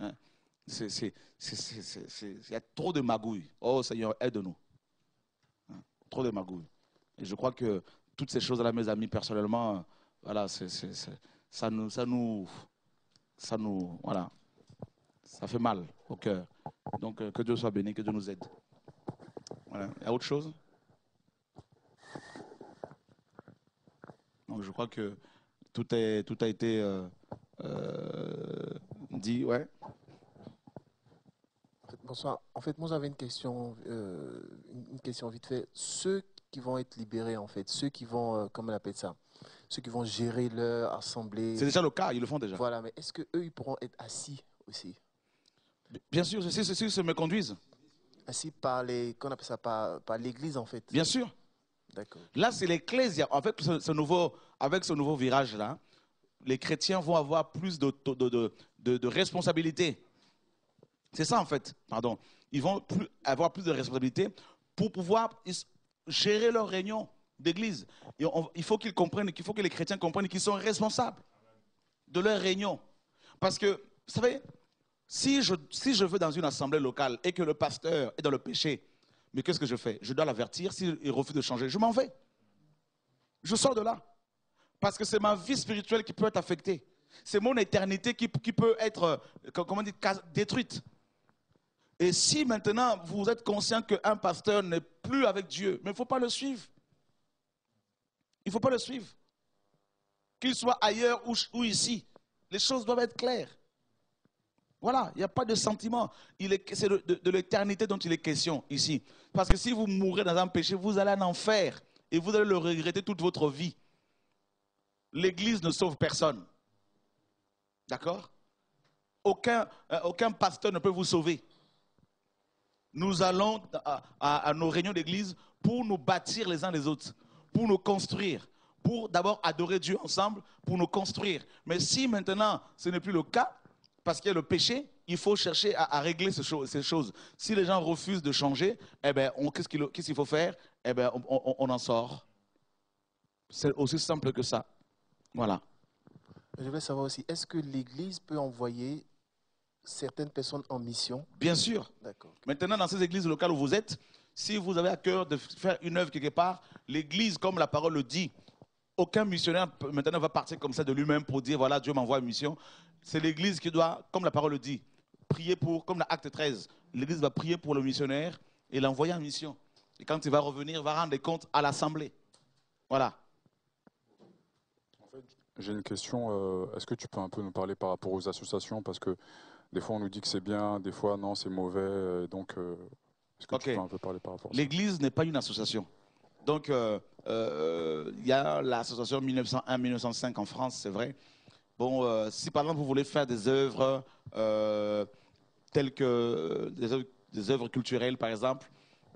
Il y a trop de magouilles. Oh Seigneur, aide-nous. Trop de magouilles. Et je crois que toutes ces choses-là, mes amis, personnellement, voilà, ça nous, voilà, ça fait mal au cœur. Donc, que Dieu soit béni, que Dieu nous aide. Voilà. Il y a autre chose? Donc, je crois que tout a été dit, ouais. Bonsoir. En fait, moi j'avais une question vite fait. Ceux qui vont être libérés, en fait, ceux qui vont, comment on appelle ça, ceux qui vont gérer leur assemblée. C'est déjà le cas, ils le font déjà. Voilà, mais est-ce qu'eux, ils pourront être assis aussi? Bien sûr, si se me conduisent. Assis par qu'on appelle ça, par l'Église, en fait. Bien sûr. D'accord. Là, c'est l'Ecclésia. Avec ce nouveau virage-là, les chrétiens vont avoir plus de responsabilités. C'est ça, en fait. Pardon. Ils vont avoir plus de responsabilités pour pouvoir gérer leurs réunions d'église. Il faut qu'ils comprennent, qu'il faut que les chrétiens comprennent qu'ils sont responsables de leurs réunions. Parce que, vous savez, si je vais dans une assemblée locale et que le pasteur est dans le péché, mais qu'est-ce que je fais? Je dois l'avertir. S'il refuse de changer, je m'en vais. Je sors de là. Parce que c'est ma vie spirituelle qui peut être affectée. C'est mon éternité qui peut être, comment dire, détruite. Et si maintenant vous êtes conscient qu'un pasteur n'est plus avec Dieu, mais il ne faut pas le suivre. Il ne faut pas le suivre. Qu'il soit ailleurs ou ici. Les choses doivent être claires. Voilà, il n'y a pas de sentiment. C'est de l'éternité dont il est question ici. Parce que si vous mourrez dans un péché, vous allez en enfer. Et vous allez le regretter toute votre vie. L'Église ne sauve personne. D'accord? Aucun pasteur ne peut vous sauver. Nous allons à nos réunions d'église pour nous bâtir les uns les autres, pour nous construire, pour d'abord adorer Dieu ensemble, pour nous construire. Mais si maintenant ce n'est plus le cas, parce qu'il y a le péché, il faut chercher à régler ces choses. Si les gens refusent de changer, eh ben, qu'est-ce qu'il faut faire? Eh ben, on en sort. C'est aussi simple que ça. Voilà. Je voulais savoir aussi, est-ce que l'Église peut envoyer certaines personnes en mission? Bien sûr. D'accord. Maintenant, dans ces églises locales où vous êtes, si vous avez à cœur de faire une œuvre quelque part, l'Église, comme la parole le dit, aucun missionnaire maintenant va partir comme ça de lui-même pour dire, voilà, Dieu m'envoie une mission. C'est l'Église qui doit, comme la parole le dit, prier pour, comme l'acte 13, l'Église va prier pour le missionnaire et l'envoyer en mission. Et quand il va revenir, il va rendre des comptes à l'Assemblée. Voilà. En fait, j'ai une question. Est-ce que tu peux un peu nous parler par rapport aux associations? Parce que des fois, on nous dit que c'est bien, des fois, non, c'est mauvais. Donc, est-ce que tu peux un peu parler par rapport à ça? L'Église n'est pas une association. Donc, il y a l'association 1901-1905 en France, c'est vrai. Bon, si par exemple vous voulez faire des œuvres telles que des œuvres culturelles, par exemple,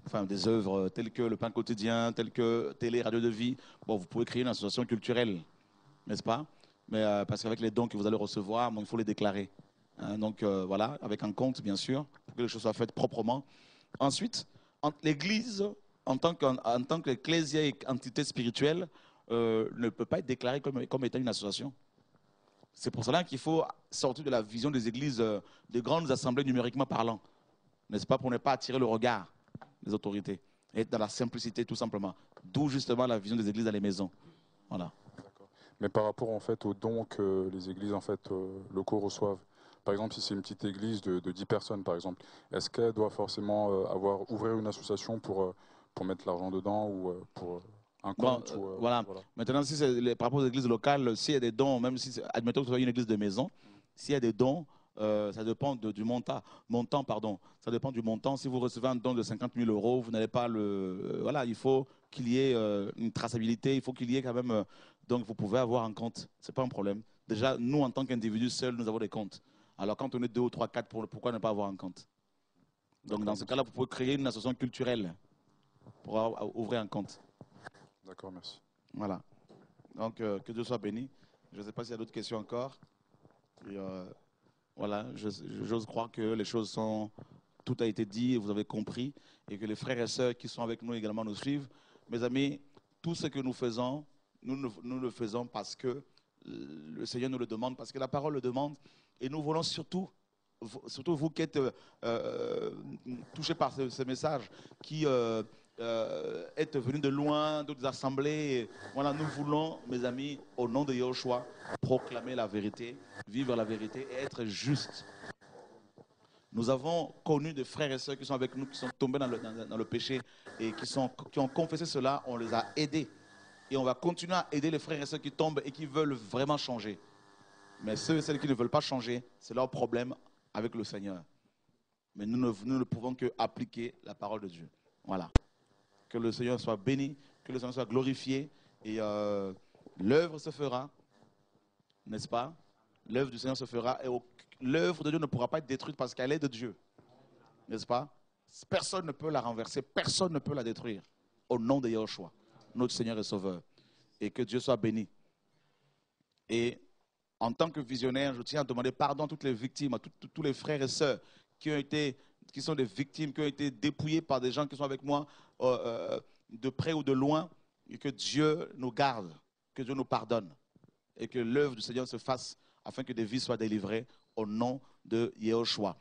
enfin des œuvres telles que le pain quotidien, telles que télé, radio de vie, bon, vous pouvez créer une association culturelle, n'est-ce pas? Mais parce qu'avec les dons que vous allez recevoir, bon, il faut les déclarer. Hein, donc voilà, avec un compte, bien sûr, pour que les choses soient faites proprement. Ensuite, l'Église, en tant qu'ecclésia et entité spirituelle, ne peut pas être déclarée comme étant une association. C'est pour cela qu'il faut sortir de la vision des églises, des grandes assemblées numériquement parlant, n'est-ce pas, pour ne pas attirer le regard des autorités, et être dans la simplicité tout simplement. D'où justement la vision des églises dans les maisons. Voilà. Mais par rapport en fait aux dons que les églises en fait locaux reçoivent, par exemple si c'est une petite église de 10 personnes par exemple, est-ce qu'elle doit forcément ouvrir une association pour mettre l'argent dedans ou pour un compte Bon, voilà. Maintenant, si c'est par rapport aux églises locales, s'il y a des dons, même si, admettons que ce soit une église de maison, s'il y a des dons, ça dépend du montant, pardon. Ça dépend du montant. Si vous recevez un don de 50 000 €, vous n'allez pas le... voilà, il faut qu'il y ait une traçabilité, il faut qu'il y ait quand même... donc, vous pouvez avoir un compte, ce n'est pas un problème. Déjà, nous, en tant qu'individus seuls, nous avons des comptes. Alors, quand on est 2 ou 3, 4, pourquoi ne pas avoir un compte? Donc, dans ce cas-là, vous pouvez créer une association culturelle pour ouvrir un compte. D'accord, merci. Voilà. Donc, que Dieu soit béni. Je ne sais pas s'il y a d'autres questions encore. Et, voilà, j'ose croire que les choses sont... Tout a été dit et vous avez compris. Et que les frères et sœurs qui sont avec nous également nous suivent. Mes amis, tout ce que nous faisons, nous le faisons parce que le Seigneur nous le demande, parce que la parole le demande. Et nous voulons surtout vous qui êtes touchés par ce message, qui... êtes venus de loin, d'autres assemblées. Voilà, nous voulons, mes amis, au nom de Yahushua, proclamer la vérité, vivre la vérité et être juste. Nous avons connu des frères et sœurs qui sont avec nous, qui sont tombés dans le péché et qui ont confessé cela. On les a aidés. Et on va continuer à aider les frères et sœurs qui tombent et qui veulent vraiment changer. Mais ceux et celles qui ne veulent pas changer, c'est leur problème avec le Seigneur. Mais nous ne pouvons qu'appliquer la parole de Dieu. Voilà. Que le Seigneur soit béni, que le Seigneur soit glorifié et l'œuvre se fera, n'est-ce pas? L'œuvre du Seigneur se fera et l'œuvre de Dieu ne pourra pas être détruite parce qu'elle est de Dieu, n'est-ce pas? Personne ne peut la renverser, personne ne peut la détruire au nom de Yahushua, notre Seigneur et Sauveur. Et que Dieu soit béni. Et en tant que visionnaire, je tiens à demander pardon à toutes les victimes, à tous les frères et sœurs qui sont des victimes, qui ont été dépouillés par des gens qui sont avec moi de près ou de loin, et que Dieu nous garde, que Dieu nous pardonne, et que l'œuvre du Seigneur se fasse afin que des vies soient délivrées au nom de Yahushua.